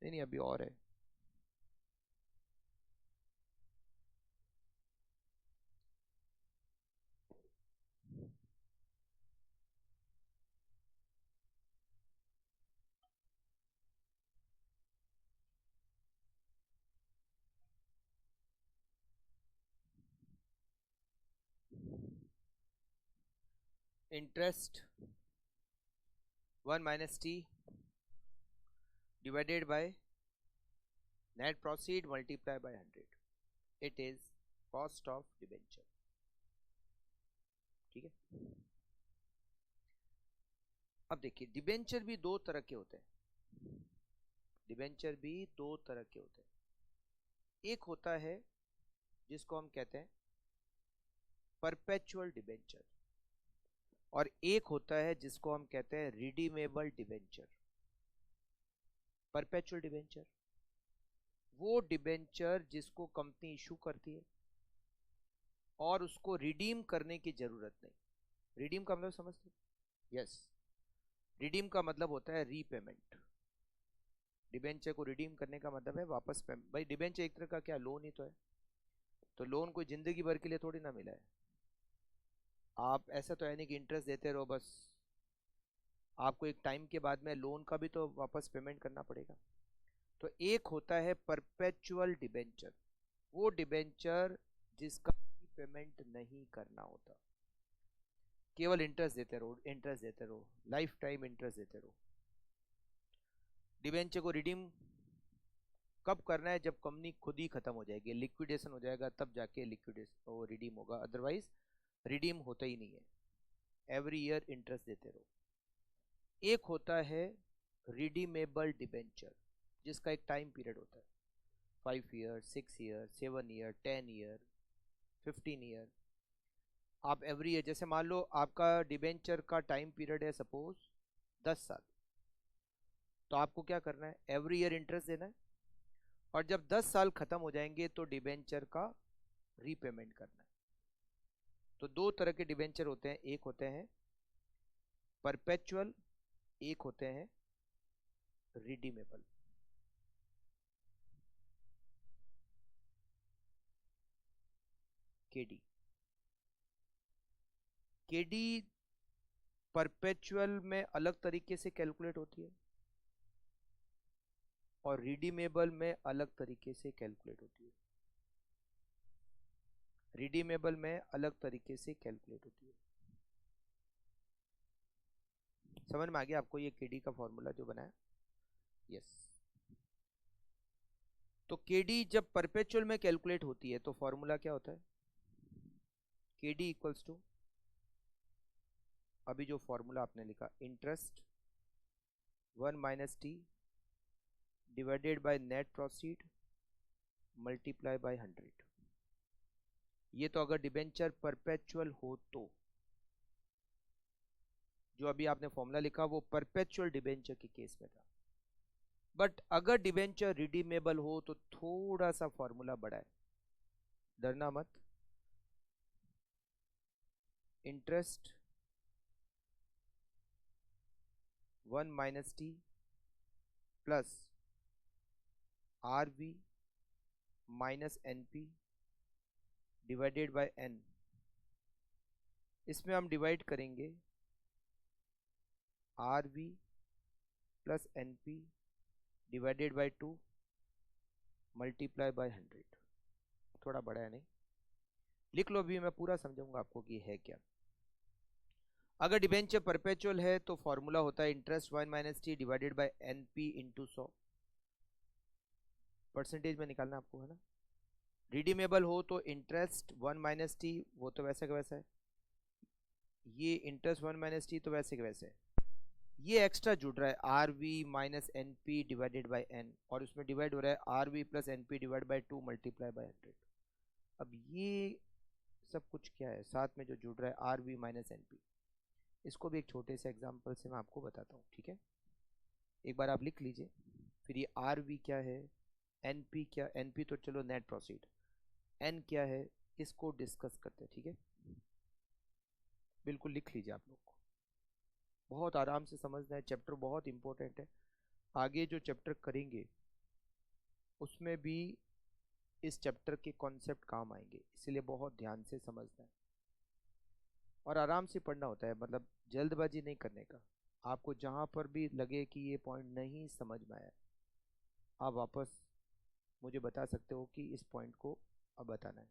Speaker 1: नहीं नहीं, अभी और है। Interest 1 minus T divided by net proceed multiply by 100। It is cost of debenture, ठीक है। अब देखिए, डिबेंचर भी दो तरह के होते हैं। डिबेंचर भी दो तरह के होते हैं। एक होता है जिसको हम कहते हैं परपेचुअल डिबेंचर, और एक होता है जिसको हम कहते हैं रिडीमेबल डिबेंचर। परपेचुअल डिबेंचर वो डिबेंचर जिसको कंपनी इशू करती है और उसको रिडीम करने की जरूरत नहीं। रिडीम का मतलब समझते हो? यस, रिडीम का मतलब होता है रीपेमेंट। डिबेंचर को रिडीम करने का मतलब है वापस पेमेंट। भाई डिबेंचर एक तरह का क्या लोन ही तो है, तो लोन कोई जिंदगी भर के लिए थोड़ी ना मिला है। आप ऐसा तो है नहीं कि इंटरेस्ट देते रहो बस, आपको एक टाइम के बाद में लोन का भी तो वापस पेमेंट करना पड़ेगा। तो एक होता है परपेचुअल डिबेंचर, वो डिबेंचर जिसका पेमेंट नहीं करना होता, केवल इंटरेस्ट देते रहो, इंटरेस्ट देते रहो, लाइफ टाइम इंटरेस्ट देते रहो। डिबेंचर को रिडीम कब करना है? जब कंपनी खुद ही खत्म हो जाएगी, लिक्विडेशन हो जाएगा, तब जाके लिक्विडेशन वो रिडीम होगा, अदरवाइज रिडीम होता ही नहीं है। एवरी ईयर इंटरेस्ट देते रहो। एक होता है रिडीमेबल डिबेंचर जिसका एक टाइम पीरियड होता है, 5 year, 6 year, 7 year, 10 year, 15 year. आप एवरी ईयर, जैसे मान लो आपका डिबेंचर का टाइम पीरियड है सपोज 10 साल, तो आपको क्या करना है? एवरी ईयर इंटरेस्ट देना है, और जब 10 साल खत्म हो जाएंगे तो डिबेंचर का रीपेमेंट करना है। तो दो तरह के डिबेंचर होते हैं, एक होते हैं परपेचुअल, एक होते हैं रिडीमेबल। केडी, केडी परपेचुअल में अलग तरीके से कैलकुलेट होती है और रिडीमेबल में अलग तरीके से कैलकुलेट होती है। रिडीमेबल में अलग तरीके से कैलकुलेट होती है। समझ में आ गया आपको ये केडी का फॉर्मूला जो बनाया? यस। तो केडी जब परपेचुअल में कैलकुलेट होती है तो फॉर्मूला क्या होता है? केडी इक्वल्स टू, अभी जो फॉर्मूला आपने लिखा, interest 1 - t divided by net proceed multiply by 100। ये तो अगर डिबेंचर परपेचुअल हो तो, जो अभी आपने फॉर्मूला लिखा वो परपेचुअल डिबेंचर के केस में था। बट अगर डिबेंचर रिडीमेबल हो तो थोड़ा सा फॉर्मूला बढ़ा है, डरना मत। Interest 1 - t plus RV minus NP divided by N। इसमें हम डिवाइड करेंगे RV plus NP divided by 2 multiply by 100। थोड़ा बड़ा है नहीं? लिख लो, अभी मैं पूरा समझाऊंगा आपको कि है क्या। अगर डिबेंचर परपेचुअल है तो फॉर्मूला होता है interest 1 - t divided by NP into 100। Percentage में निकालना आपको है ना। रिडीमेबल हो तो इंटरेस्ट 1 - t, वो तो वैसे का वैसा है, ये इंटरेस्ट 1 - t तो वैसे का वैसे है, ये एक्स्ट्रा जुड़ रहा है RV minus NP divided by N, और उसमें डिवाइड हो रहा है RV plus NP divide by 2 multiply by 100। अब ये सब कुछ क्या है साथ में जो जुड़ रहा है RV माइनस NP, इसको भी एक छोटे से एग्जांपल से मैं आपको बताता हूँ, ठीक है? एक बार आप लिख लीजिए, फिर ये RV क्या है, NP क्या, NP तो चलो नेट प्रोसीड, N क्या है इसको डिस्कस करते हैं, ठीक है? बिल्कुल लिख लीजिए आप लोग को, बहुत आराम से समझना है, चैप्टर बहुत इंपॉर्टेंट है। आगे जो चैप्टर करेंगे उसमें भी इस चैप्टर के कॉन्सेप्ट काम आएंगे, इसलिए बहुत ध्यान से समझना है और आराम से पढ़ना होता है, मतलब जल्दबाजी नहीं करने का। आपको जहाँ पर भी लगे कि ये पॉइंट नहीं समझ में आया, आप वापस मुझे बता सकते हो कि इस पॉइंट को अब बताना है।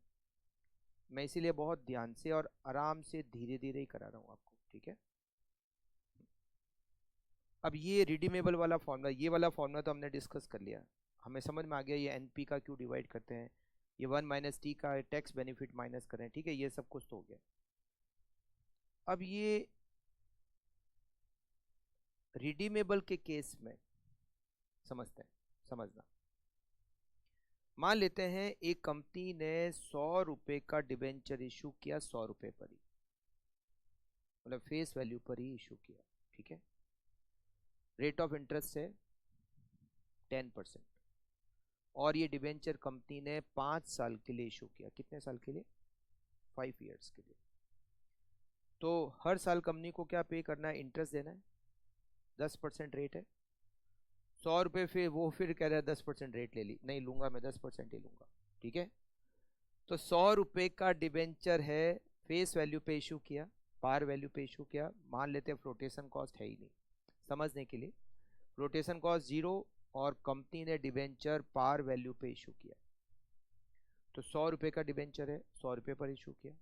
Speaker 1: मैं इसीलिए बहुत ध्यान से और आराम से धीरे धीरे ही करा रहा हूँ आपको, ठीक है? अब ये रिडीमेबल वाला फॉर्मूला, ये वाला फॉर्मूला तो हमने डिस्कस कर लिया, हमें समझ में आ गया ये NP का क्यों डिवाइड करते हैं, ये 1 - t का टैक्स बेनिफिट माइनस करें, ठीक है? ये सब कुछ तो हो गया। अब ये रिडीमेबल के केस में समझते हैं, समझना। मान लेते हैं एक कंपनी ने 100 रुपए का डिबेंचर इशू किया, 100 रुपए पर ही, मतलब फेस वैल्यू पर ही इशू किया, ठीक है। रेट ऑफ इंटरेस्ट है 10%, और ये डिबेंचर कंपनी ने 5 साल के लिए इशू किया। कितने साल के लिए? 5 ईयर्स के लिए। तो हर साल कंपनी को क्या पे करना है? इंटरेस्ट देना है। 10% रेट है। 100 रुपये, फिर कह रहा है 10% रेट ले ली, नहीं लूंगा मैं, 10% ही लूंगा, ठीक है। तो 100 रुपये का डिबेंचर है, फेस वैल्यू पे इशू किया, पार वैल्यू पे इशू किया। मान लेते हैं फ्लोटेशन कॉस्ट है ही नहीं, समझने के लिए फ्लोटेशन कॉस्ट 0, और कंपनी ने डिबेंचर पार वैल्यू पे इशू किया। तो 100 रुपये का डिबेंचर है, 100 रुपये पर इशू किया,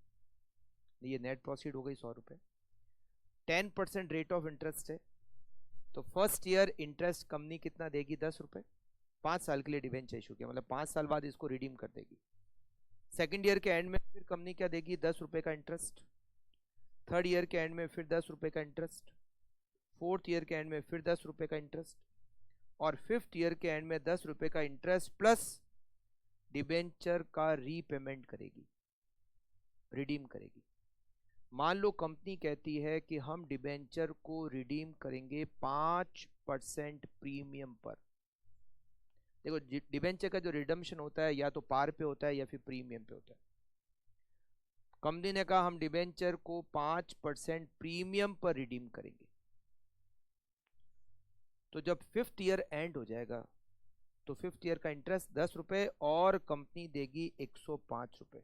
Speaker 1: ये नेट प्रोसीड हो गई 100 रुपये। 10% रेट ऑफ इंटरेस्ट है, तो फर्स्ट ईयर इंटरेस्ट कंपनी कितना देगी? 10 रुपये। 5 साल के लिए डिबेंचर इशू किया, मतलब 5 साल बाद इसको रिडीम कर देगी। सेकेंड ईयर के एंड में फिर कंपनी क्या देगी? 10 रुपये का इंटरेस्ट। थर्ड ईयर के एंड में फिर 10 रुपये का इंटरेस्ट। फोर्थ ईयर के एंड में फिर 10 रुपये का इंटरेस्ट, और फिफ्थ ईयर के एंड में 10 रुपये का इंटरेस्ट प्लस डिबेंचर का रीपेमेंट करेगी, रिडीम करेगी। मान लो कंपनी कहती है कि हम डिबेंचर को रिडीम करेंगे 5% प्रीमियम पर। देखो डिबेंचर का जो रिडम्पशन होता है या तो पार पे होता है या फिर प्रीमियम पे होता है। कंपनी ने कहा हम डिबेंचर को 5% प्रीमियम पर रिडीम करेंगे। तो जब फिफ्थ ईयर एंड हो जाएगा तो फिफ्थ ईयर का इंटरेस्ट 10 रुपये और कंपनी देगी 105 रुपये,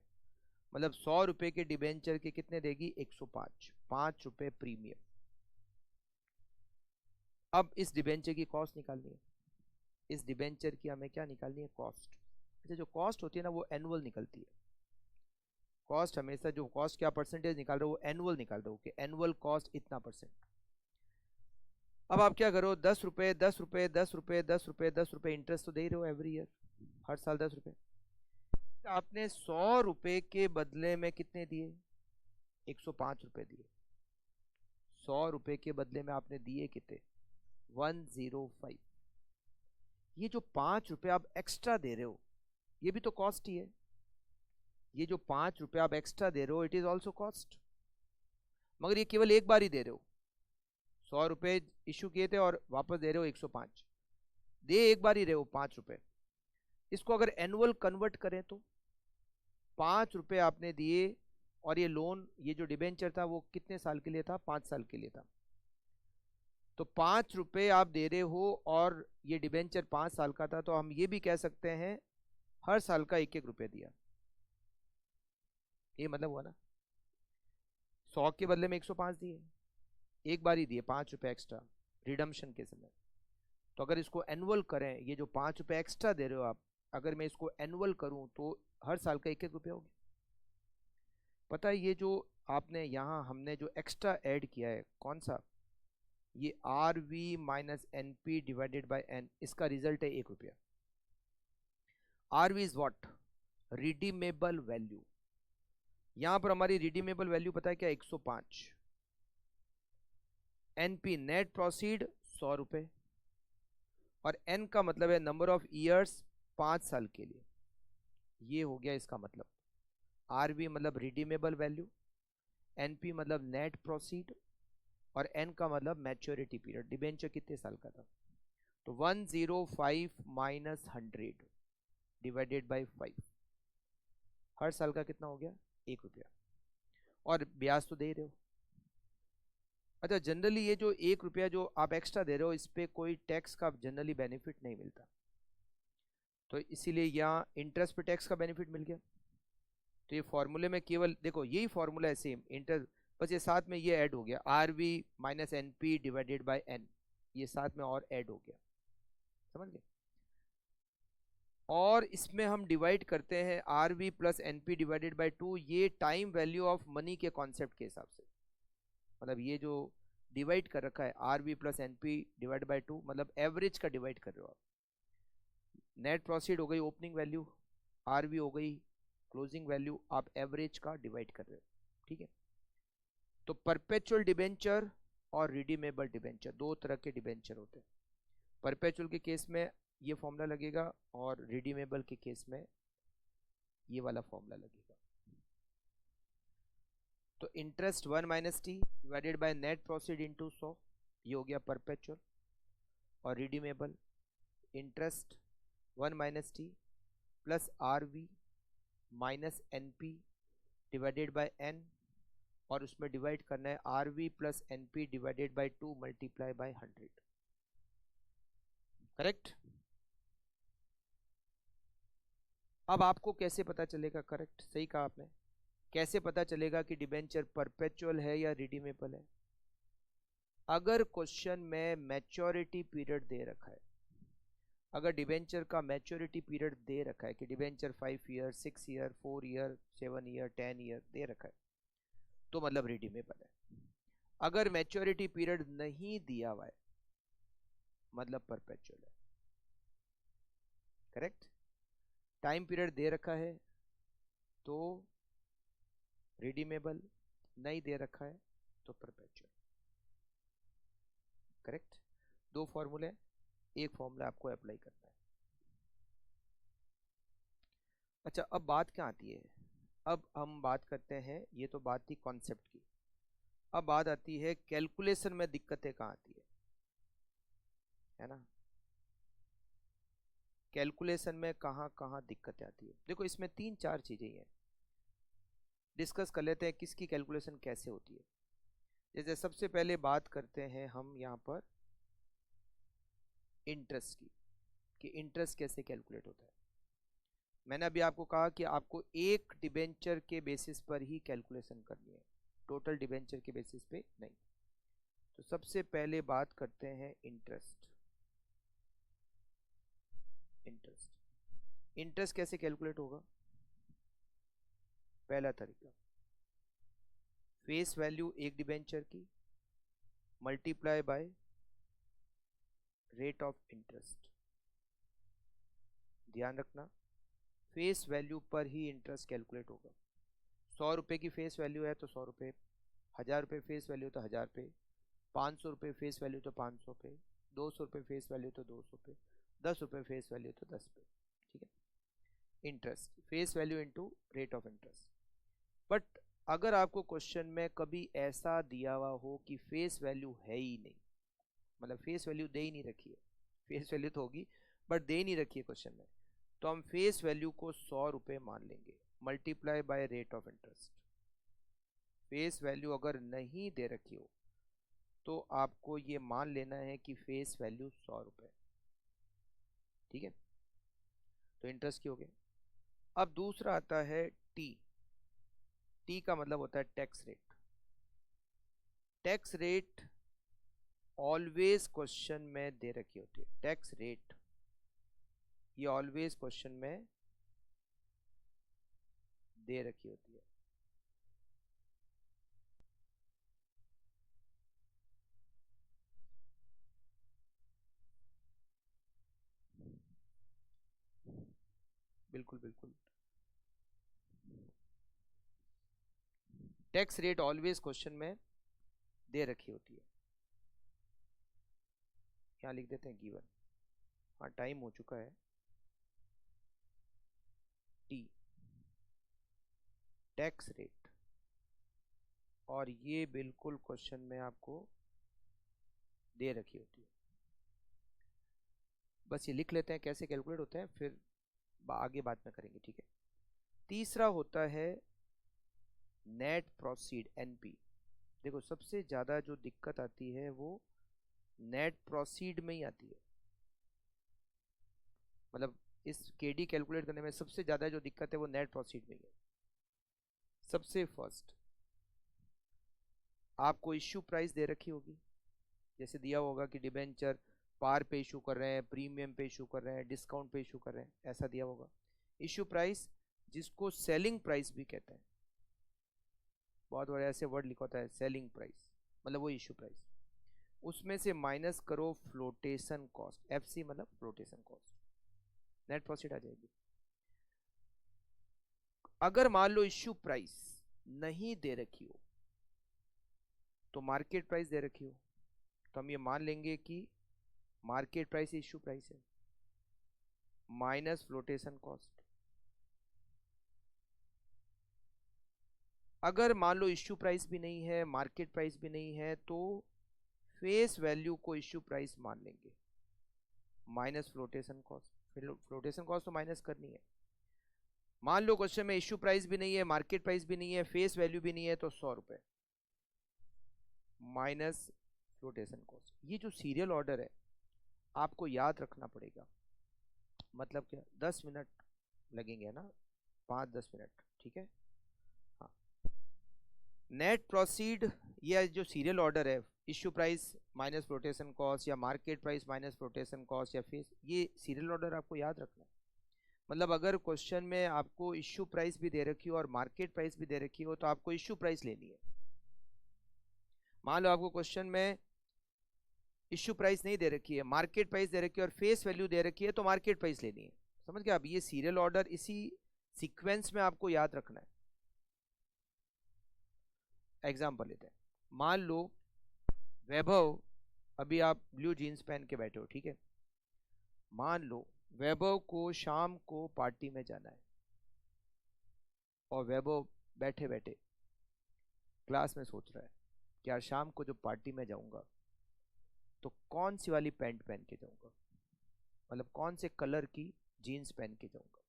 Speaker 1: मतलब 100 रुपये के डिबेंचर के कितने देगी? 105, 5 रुपये प्रीमियम। अब इस डिबेंचर की कॉस्ट निकालनी है, इस डिबेंचर की हमें क्या निकालनी है? कॉस्ट। अच्छा, जो कॉस्ट होती है ना वो एनुअल निकलती है। कॉस्ट हमेशा, जो कॉस्ट क्या परसेंटेज निकाल रहे हो वो एनुअल निकाल रहे हो कि एनुअल कॉस्ट इतना %। अब आप क्या करो? 10 रुपये 10 रुपये 10 रुपये 10 रुपये 10 रुपये इंटरेस्ट तो दे ही रहे हो एवरी ईयर, हर साल 10 रुपये। आपने 100 रुपये के बदले में कितने दिए? 105 रुपये दिए। 100 रुपये के बदले में आपने दिए कितने? 105। ये जो 5 रुपये आप एक्स्ट्रा दे रहे हो ये भी तो कॉस्ट ही है। ये जो 5 रुपये आप एक्स्ट्रा दे रहे हो इट इज ऑल्सो कॉस्ट, मगर ये केवल एक बार ही दे रहे हो। 100 रुपये इशू किए थे और वापस दे रहे हो 105, दे एक बार ही रहे हो 5 रुपये। इसको अगर एनुअल कन्वर्ट करें तो 5 रुपये आपने दिए, और ये लोन, ये जो डिबेंचर था वो कितने साल के लिए था? 5 साल के लिए था। तो 5 रुपये आप दे रहे हो और ये डिबेंचर 5 साल का था, तो हम ये भी कह सकते हैं हर साल का 1-1 रुपये दिया। ये मतलब हुआ ना, 100 के बदले में 105 दिए, एक बार ही दिए 5 रुपये एक्स्ट्रा रिडम्पशन के समय। तो अगर इसको एनुअल करें, ये जो 5 रुपये एक्स्ट्रा दे रहे हो आप, अगर मैं इसको एनुअल करूं तो हर साल का 1-1 रुपये हो गया। पता है ये जो आपने यहाँ हमने जो एक्स्ट्रा ऐड किया है कौन सा? ये RV minus NP divided by N, इसका रिजल्ट है 1 रुपया। RV is what? Redeemable value. यहां पर हमारी रिडीमेबल वैल्यू पता है क्या? 105। NP नेट प्रोसीड 100 रुपये, और N का मतलब है नंबर ऑफ ईयर्स, 5 साल के लिए। ये हो गया इसका मतलब। RV मतलब रिडीमेबल वैल्यू, NP मतलब नेट प्रोसीड, और N का मतलब मैच्योरिटी पीरियड, डिबेंचर कितने साल का था। तो 105 माइनस 100 डिवाइडेड बाई 5, हर साल का कितना हो गया? 1 रुपया, और ब्याज तो दे रहे हो। अच्छा, जनरली ये जो 1 रुपया जो आप एक्स्ट्रा दे रहे हो इस पर कोई टैक्स का जनरली बेनिफिट नहीं मिलता, तो इसीलिए यहाँ इंटरेस्ट पे टैक्स का बेनिफिट मिल गया। तो ये फॉर्मूले में केवल देखो यही फॉर्मूला है सेम, इंटरेस्ट, बस ये साथ में ये ऐड हो गया RV minus NP divided by N, ये साथ में और ऐड हो गया, समझ गए। और इसमें हम डिवाइड करते हैं RV plus NP divided by 2, ये टाइम वैल्यू ऑफ मनी के कॉन्सेप्ट के हिसाब से, मतलब ये जो डिवाइड कर रखा है RV plus NP divide by 2, मतलब एवरेज का डिवाइड कर रहे हो आप। नेट प्रोसीड हो गई ओपनिंग वैल्यू, RV हो गई क्लोजिंग वैल्यू, आप एवरेज का डिवाइड कर रहे हो, ठीक है। तो परपेचुअल डिबेंचर और रिडीमेबल डिबेंचर, दो तरह के डिबेंचर होते हैं। परपेचुअल के केस में ये फॉर्मूला लगेगा, और रिडीमेबल के केस में ये वाला फॉर्मूला लगेगा। तो interest 1 minus T divided by net proceed into 100, ये हो गया परपेचुअल। और redeemable interest 1 minus T plus R V minus N P divided by N, और उसमें डिवाइड करना है R V plus N P divided by 2 multiply by 100। Correct. अब आपको कैसे पता चलेगा, करेक्ट सही कहा आपने, कैसे पता चलेगा कि डिबेंचर परपेचुअल है या रिडीमेबल है? अगर क्वेश्चन में मैच्योरिटी पीरियड दे रखा है, अगर डिबेंचर का मैच्योरिटी पीरियड दे रखा है कि debenture 5 year 6 year 4 year 7 year 10 year दे रखा है, तो मतलब रिडीमेबल है। अगर मैच्योरिटी पीरियड नहीं दिया हुआ है, मतलब परपेचुअल है। करेक्ट। टाइम पीरियड दे रखा है तो रिडीमेबल, नहीं दे रखा है तो परपेचुअल। करेक्ट। दो फॉर्मूले, एक फॉर्मूला आपको अप्लाई करना है। अच्छा, अब बात क्या आती है? अब हम बात करते हैं, ये तो बात थी कॉन्सेप्ट की, अब बात आती है कैलकुलेशन में दिक्कतें कहाँ आती है ना? कैलकुलेशन में कहाँ कहाँ दिक्कतें आती है? देखो इसमें 3-4 चीजें हैं, डिस्कस कर लेते हैं किसकी कैलकुलेशन कैसे होती है। जैसे सबसे पहले बात करते हैं हम यहाँ पर इंटरेस्ट की, कि इंटरेस्ट कैसे कैलकुलेट होता है। मैंने अभी आपको कहा कि आपको एक डिबेंचर के बेसिस पर ही कैलकुलेशन करनी है, टोटल डिबेंचर के बेसिस पे नहीं। तो सबसे पहले बात करते हैं इंटरेस्ट। इंटरेस्ट कैसे कैलकुलेट होगा? पहला तरीका, फेस वैल्यू एक डिबेंचर की multiply by rate of interest. ध्यान रखना, फेस वैल्यू पर ही इंटरेस्ट कैलकुलेट होगा। 100 रुपये की फेस वैल्यू है तो 100 रुपये, 1000 रुपये फेस वैल्यू तो 1000 पे, 500 रुपये फेस वैल्यू तो 500 पे, 200 रुपये फेस वैल्यू तो 200 पे, 10 रुपये फेस वैल्यू तो 10 पे। ठीक है, interest face value into rate of interest. But अगर आपको क्वेश्चन में कभी ऐसा दिया हुआ हो कि फेस वैल्यू है ही नहीं, मतलब फेस वैल्यू दे ही नहीं रखी है, फेस वैल्यू तो होगी बट दे नहीं रखी है क्वेश्चन में, तो हम फेस वैल्यू को 100 रुपये मान लेंगे multiply by rate of interest. Face value अगर नहीं दे रखी हो तो आपको ये मान लेना है कि फेस वैल्यू 100 रुपये। ठीक है, तो इंटरेस्ट की हो गई। अब दूसरा आता है टी। टी का मतलब होता है tax rate. Tax rate always question में दे रखी होती है, टैक्स रेट ये ऑलवेज क्वेश्चन में दे रखी होती है। बिल्कुल बिल्कुल, टैक्स रेट ऑलवेज क्वेश्चन में दे रखी होती है। यहाँ लिख देते हैं गिवन। हाँ टाइम हो चुका है। टी टैक्स रेट, और ये बिल्कुल क्वेश्चन में आपको दे रखी होती है। बस ये लिख लेते हैं कैसे कैलकुलेट होते हैं, फिर आगे बात में करेंगे। ठीक है, तीसरा होता है नेट प्रोसीड एनपी। देखो सबसे ज़्यादा जो दिक्कत आती है वो नेट प्रोसीड में ही आती है, मतलब इस केडी कैलकुलेट करने में सबसे ज़्यादा जो दिक्कत है वो नेट प्रोसीड में ही है। सबसे फर्स्ट आपको इश्यू प्राइस दे रखी होगी, जैसे दिया होगा कि डिबेंचर पार पे इशू कर रहे हैं, प्रीमियम पे इशू कर रहे हैं, डिस्काउंट पे इशू कर रहे हैं, ऐसा दिया होगा। इशू प्राइस जिसको सेलिंग प्राइस भी कहते हैं, बहुत बड़ा ऐसे वर्ड लिखा होता है सेलिंग प्राइस, मतलब वो इशू प्राइस। उसमें से माइनस करो फ्लोटेशन कॉस्ट, एफ सी मतलब फ्लोटेशन कॉस्ट, नेट प्रॉफिट आ जाएगी। अगर मान लो इश्यू प्राइस नहीं दे रखी हो तो मार्केट प्राइस दे रखी हो, तो हम ये मान लेंगे कि मार्केट प्राइस इश्यू प्राइस है। Minus flotation cost. अगर मान लो इश्यू प्राइस भी नहीं है, मार्केट प्राइस भी नहीं है, तो फेस वैल्यू को इश्यू प्राइस मान लेंगे माइनस फ्लोटेशन कॉस्ट। फिर फ्लोटेशन कॉस्ट तो माइनस करनी है। मान लो क्वेश्चन में इश्यू प्राइस भी नहीं है, मार्केट प्राइस भी नहीं है, फेस वैल्यू भी नहीं है, तो 100 रुपए माइनस फ्लोटेशन कॉस्ट। ये जो सीरियल ऑर्डर है आपको याद रखना पड़ेगा। मतलब क्या, 10 मिनट लगेंगे ना, 5-10 मिनट, ठीक है। हाँ, नेट प्रोसीड, ये जो सीरियल ऑर्डर है, issue price minus flotation cost या market price minus flotation cost या फेस, ये सीरियल ऑर्डर आपको याद रखना है। मतलब अगर क्वेश्चन में आपको इश्यू प्राइस भी दे रखी हो और मार्केट प्राइस भी दे रखी हो, तो आपको इश्यू प्राइस लेनी है। मान लो आपको क्वेश्चन में इश्यू प्राइस नहीं दे रखी है, मार्केट प्राइस दे रखी है और फेस वैल्यू दे रखी है, तो मार्केट प्राइस लेनी है। समझ गए आप, ये सीरियल ऑर्डर इसी सीक्वेंस में आपको याद रखना है। एग्जाम्पल लेते हैं। मान लो वैभव, अभी आप ब्लू जीन्स पहन के बैठे हो, ठीक है। मान लो वैभव को शाम को पार्टी में जाना है, और वैभव बैठे बैठे क्लास में सोच रहा है कि यार शाम को जो पार्टी में जाऊंगा तो कौन सी वाली पैंट पहन के जाऊंगा, मतलब कौन से कलर की जीन्स पहन के जाऊंगा।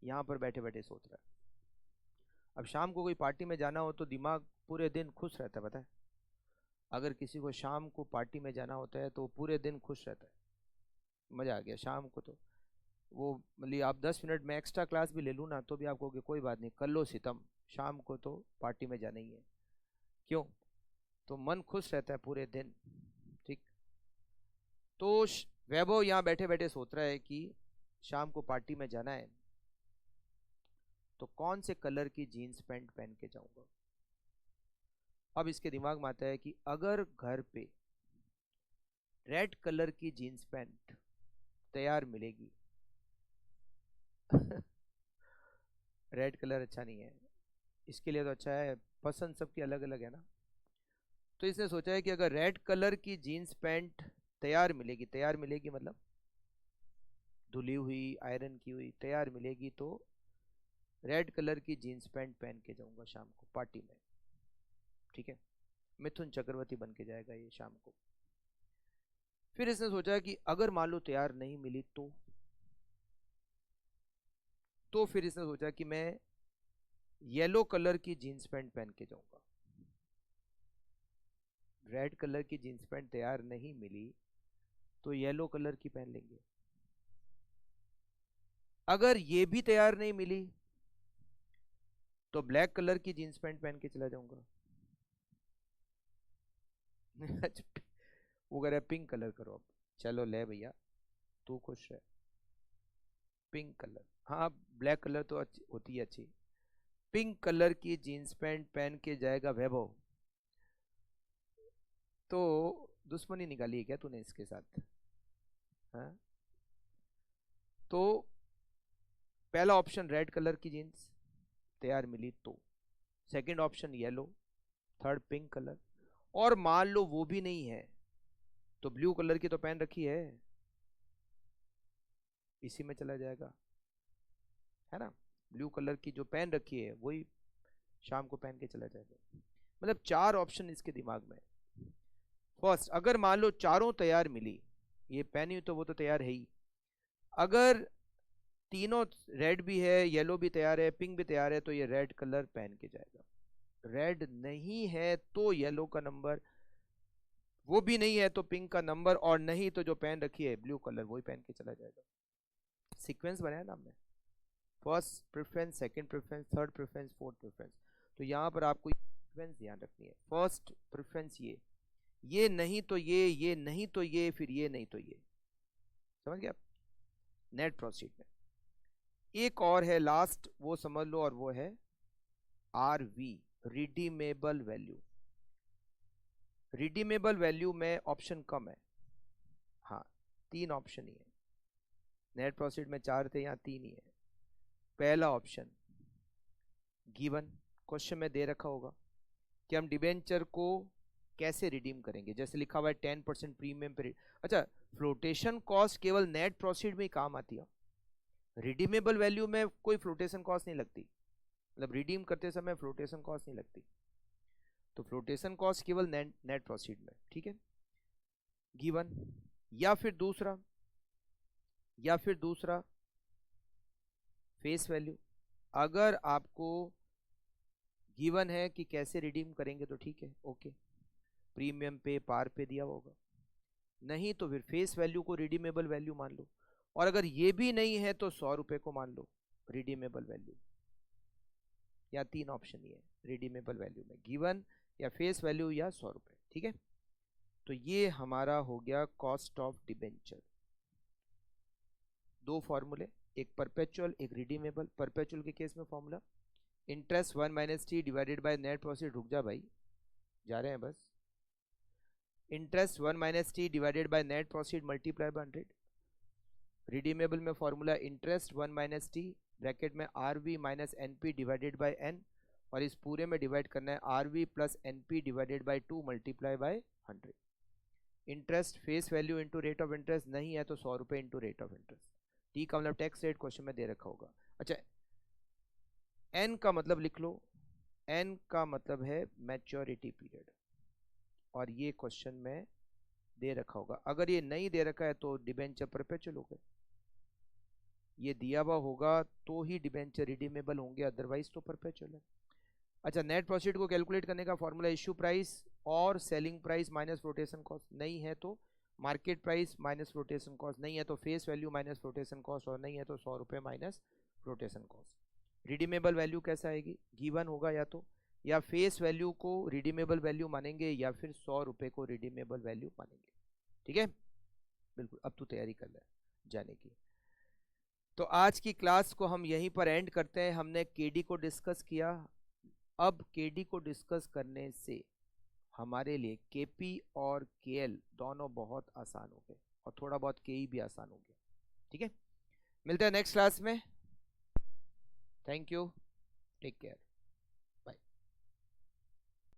Speaker 1: यहाँ पर बैठे बैठे सोच रहा है। अब शाम को कोई पार्टी में जाना हो तो दिमाग पूरे दिन खुश रहता है, पता है। अगर किसी को शाम को पार्टी में जाना होता है तो पूरे दिन खुश रहता है, मज़ा आ गया शाम को। तो वो मतलब आप 10 मिनट में एक्स्ट्रा क्लास भी ले लूँ ना, तो भी आप कहोगे कोई बात नहीं, कर लो सितम, शाम को तो पार्टी में जाना ही है। क्यों? तो मन खुश रहता है पूरे दिन, ठीक। तो वैभव यहाँ बैठे बैठे सोच रहा है कि शाम को पार्टी में जाना है तो कौन से कलर की जीन्स पैंट पहन के जाऊंगा। अब इसके दिमाग में आता है कि अगर घर पे रेड कलर की जीन्स पैंट तैयार मिलेगी रेड कलर अच्छा नहीं है इसके लिए, तो अच्छा है, पसंद सबकी अलग अलग है ना। तो इसने सोचा है कि अगर रेड कलर की जीन्स पैंट तैयार मिलेगी, तैयार मिलेगी मतलब धुली हुई, आयरन की हुई तैयार मिलेगी, तो रेड कलर की जीन्स पैंट पहन के जाऊंगा शाम को पार्टी में, ठीक है। मिथुन चक्रवर्ती बन के जाएगा ये शाम को। फिर इसने सोचा कि अगर मान लो तैयार नहीं मिली तो फिर इसने सोचा कि मैं येलो कलर की जीन्स पैंट पहन के जाऊंगा। रेड कलर की जीन्स पैंट तैयार नहीं मिली तो येलो कलर की पहन लेंगे। अगर ये भी तैयार नहीं मिली तो ब्लैक कलर की जीन्स पैंट पहन के चला जाऊंगा। वो कह रहा है पिंक कलर करो अब। चलो ले भैया, तू खुश है, पिंक कलर। हाँ, ब्लैक कलर तो अच्छी होती है, अच्छी। पिंक कलर की जीन्स पैंट पहन के जाएगा वैभव। तो दुश्मनी निकाली है क्या तूने इसके साथ? हाँ, तो पहला ऑप्शन रेड कलर की जीन्स तैयार मिली तो, second option yellow, third pink colour. और मान लो वो भी नहीं है तो ब्लू कलर की तो पहन रखी है, इसी में चला जाएगा, है ना। ब्लू कलर की जो पहन रखी है वही शाम को पहन के चला जाएगा। मतलब 4 ऑप्शन इसके दिमाग में। फर्स्ट, अगर मान लो चारों तैयार मिली, ये पहनी हुई तो वो तो तैयार है ही। अगर तीनों रेड भी है, येलो भी तैयार है, पिंक भी तैयार है, तो ये रेड कलर पहन के जाएगा। रेड नहीं है तो येलो का नंबर, वो भी नहीं है तो पिंक का नंबर, और नहीं तो जो पहन रखी है ब्लू कलर वही पहन के चला जाएगा। सीक्वेंस बनाया ना हमने, first preference, second preference, third preference, fourth preference. तो यहाँ पर आपको सीक्वेंस ध्यान रखनी है। फर्स्ट प्रेफरेंस ये नहीं तो ये नहीं तो ये, फिर ये नहीं तो ये। समझ गए आप? नेट प्रोसीड में एक और है लास्ट, वो समझ लो, और वो है RV, redeemable value. Redeemable value में ऑप्शन कम है, हाँ 3 ऑप्शन ही है। नेट प्रोसीड में 4 थे, यहाँ 3 ही है। पहला ऑप्शन गिवन, क्वेश्चन में दे रखा होगा कि हम डिबेंचर को कैसे रिडीम करेंगे, जैसे लिखा हुआ है 10% प्रीमियम पे। अच्छा, फ्लोटेशन कॉस्ट केवल नेट प्रोसीड में ही काम आती है, रिडीमेबल वैल्यू में कोई फ्लोटेशन कॉस्ट नहीं लगती, मतलब रिडीम करते समय फ्लोटेशन कॉस्ट नहीं लगती, तो फ्लोटेशन कॉस्ट केवल नेट प्रोसीड में, ठीक है, गिवन। या फिर दूसरा फेस वैल्यू, अगर आपको गिवन है कि कैसे रिडीम करेंगे तो ठीक है, ओके, प्रीमियम पे पार पे दिया होगा, नहीं तो फिर फेस वैल्यू को रिडीमेबल वैल्यू मान लो, और अगर ये भी नहीं है तो 100 रुपए को मान लो रिडीमेबल वैल्यू। या 3 ऑप्शन ही है रिडीमेबल वैल्यू में, गिवन या फेस वैल्यू या 100 रुपए, ठीक है। तो ये हमारा हो गया कॉस्ट ऑफ डिबेंचर। दो फॉर्मूले, एक परपेचुअल एक रिडीमेबल। परपेचुअल के केस में formula interest 1 minus T divided by net proceed, रुक जा भाई, जा रहे हैं बस, interest 1 minus T divided by net proceed multiply by 100। Redeemable में formula interest 1 minus T bracket में R V minus N P divided by N, और इस पूरे में डिवाइड करना है R V plus N P divided by 2 multiply by 100। Interest face value into rate of interest, नहीं है तो 100 रुपये into rate of interest. T का मतलब टैक्स रेट क्वेश्चन में दे रखा होगा। अच्छा, एन का मतलब लिख लो, एन का मतलब है मैच्योरिटी पीरियड, और ये क्वेश्चन में दे रखा होगा। अगर ये नहीं दे रखा है तो डिबेंचर परपेचुअल हो गए, ये दिया हुआ होगा तो ही डिबेंचर रिडीमेबल होंगे, अदरवाइज तो परपेचुअल है। अच्छा, नेट प्रॉफिट को कैलकुलेट करने का फॉर्मूला इश्यू प्राइस और selling price minus flotation cost, नहीं है तो market price minus flotation cost, नहीं है तो face value minus flotation cost, और नहीं है तो 100 रुपये minus flotation cost. Redeemable value कैसे आएगी, गिवन होगा या तो, या फेस वैल्यू को रिडीमेबल वैल्यू मानेंगे या फिर 100 रुपये को रिडीमेबल वैल्यू मानेंगे, ठीक है। बिल्कुल, अब तो तैयारी कर ले जाने की। तो आज की क्लास को हम यहीं पर एंड करते हैं। हमने केडी को डिस्कस किया, अब केडी को डिस्कस करने से हमारे लिए केपी और केएल दोनों बहुत आसान हो गए, और थोड़ा बहुत केई भी आसान हो गया, ठीक है। मिलते हैं नेक्स्ट क्लास में, थैंक यू, टेक केयर।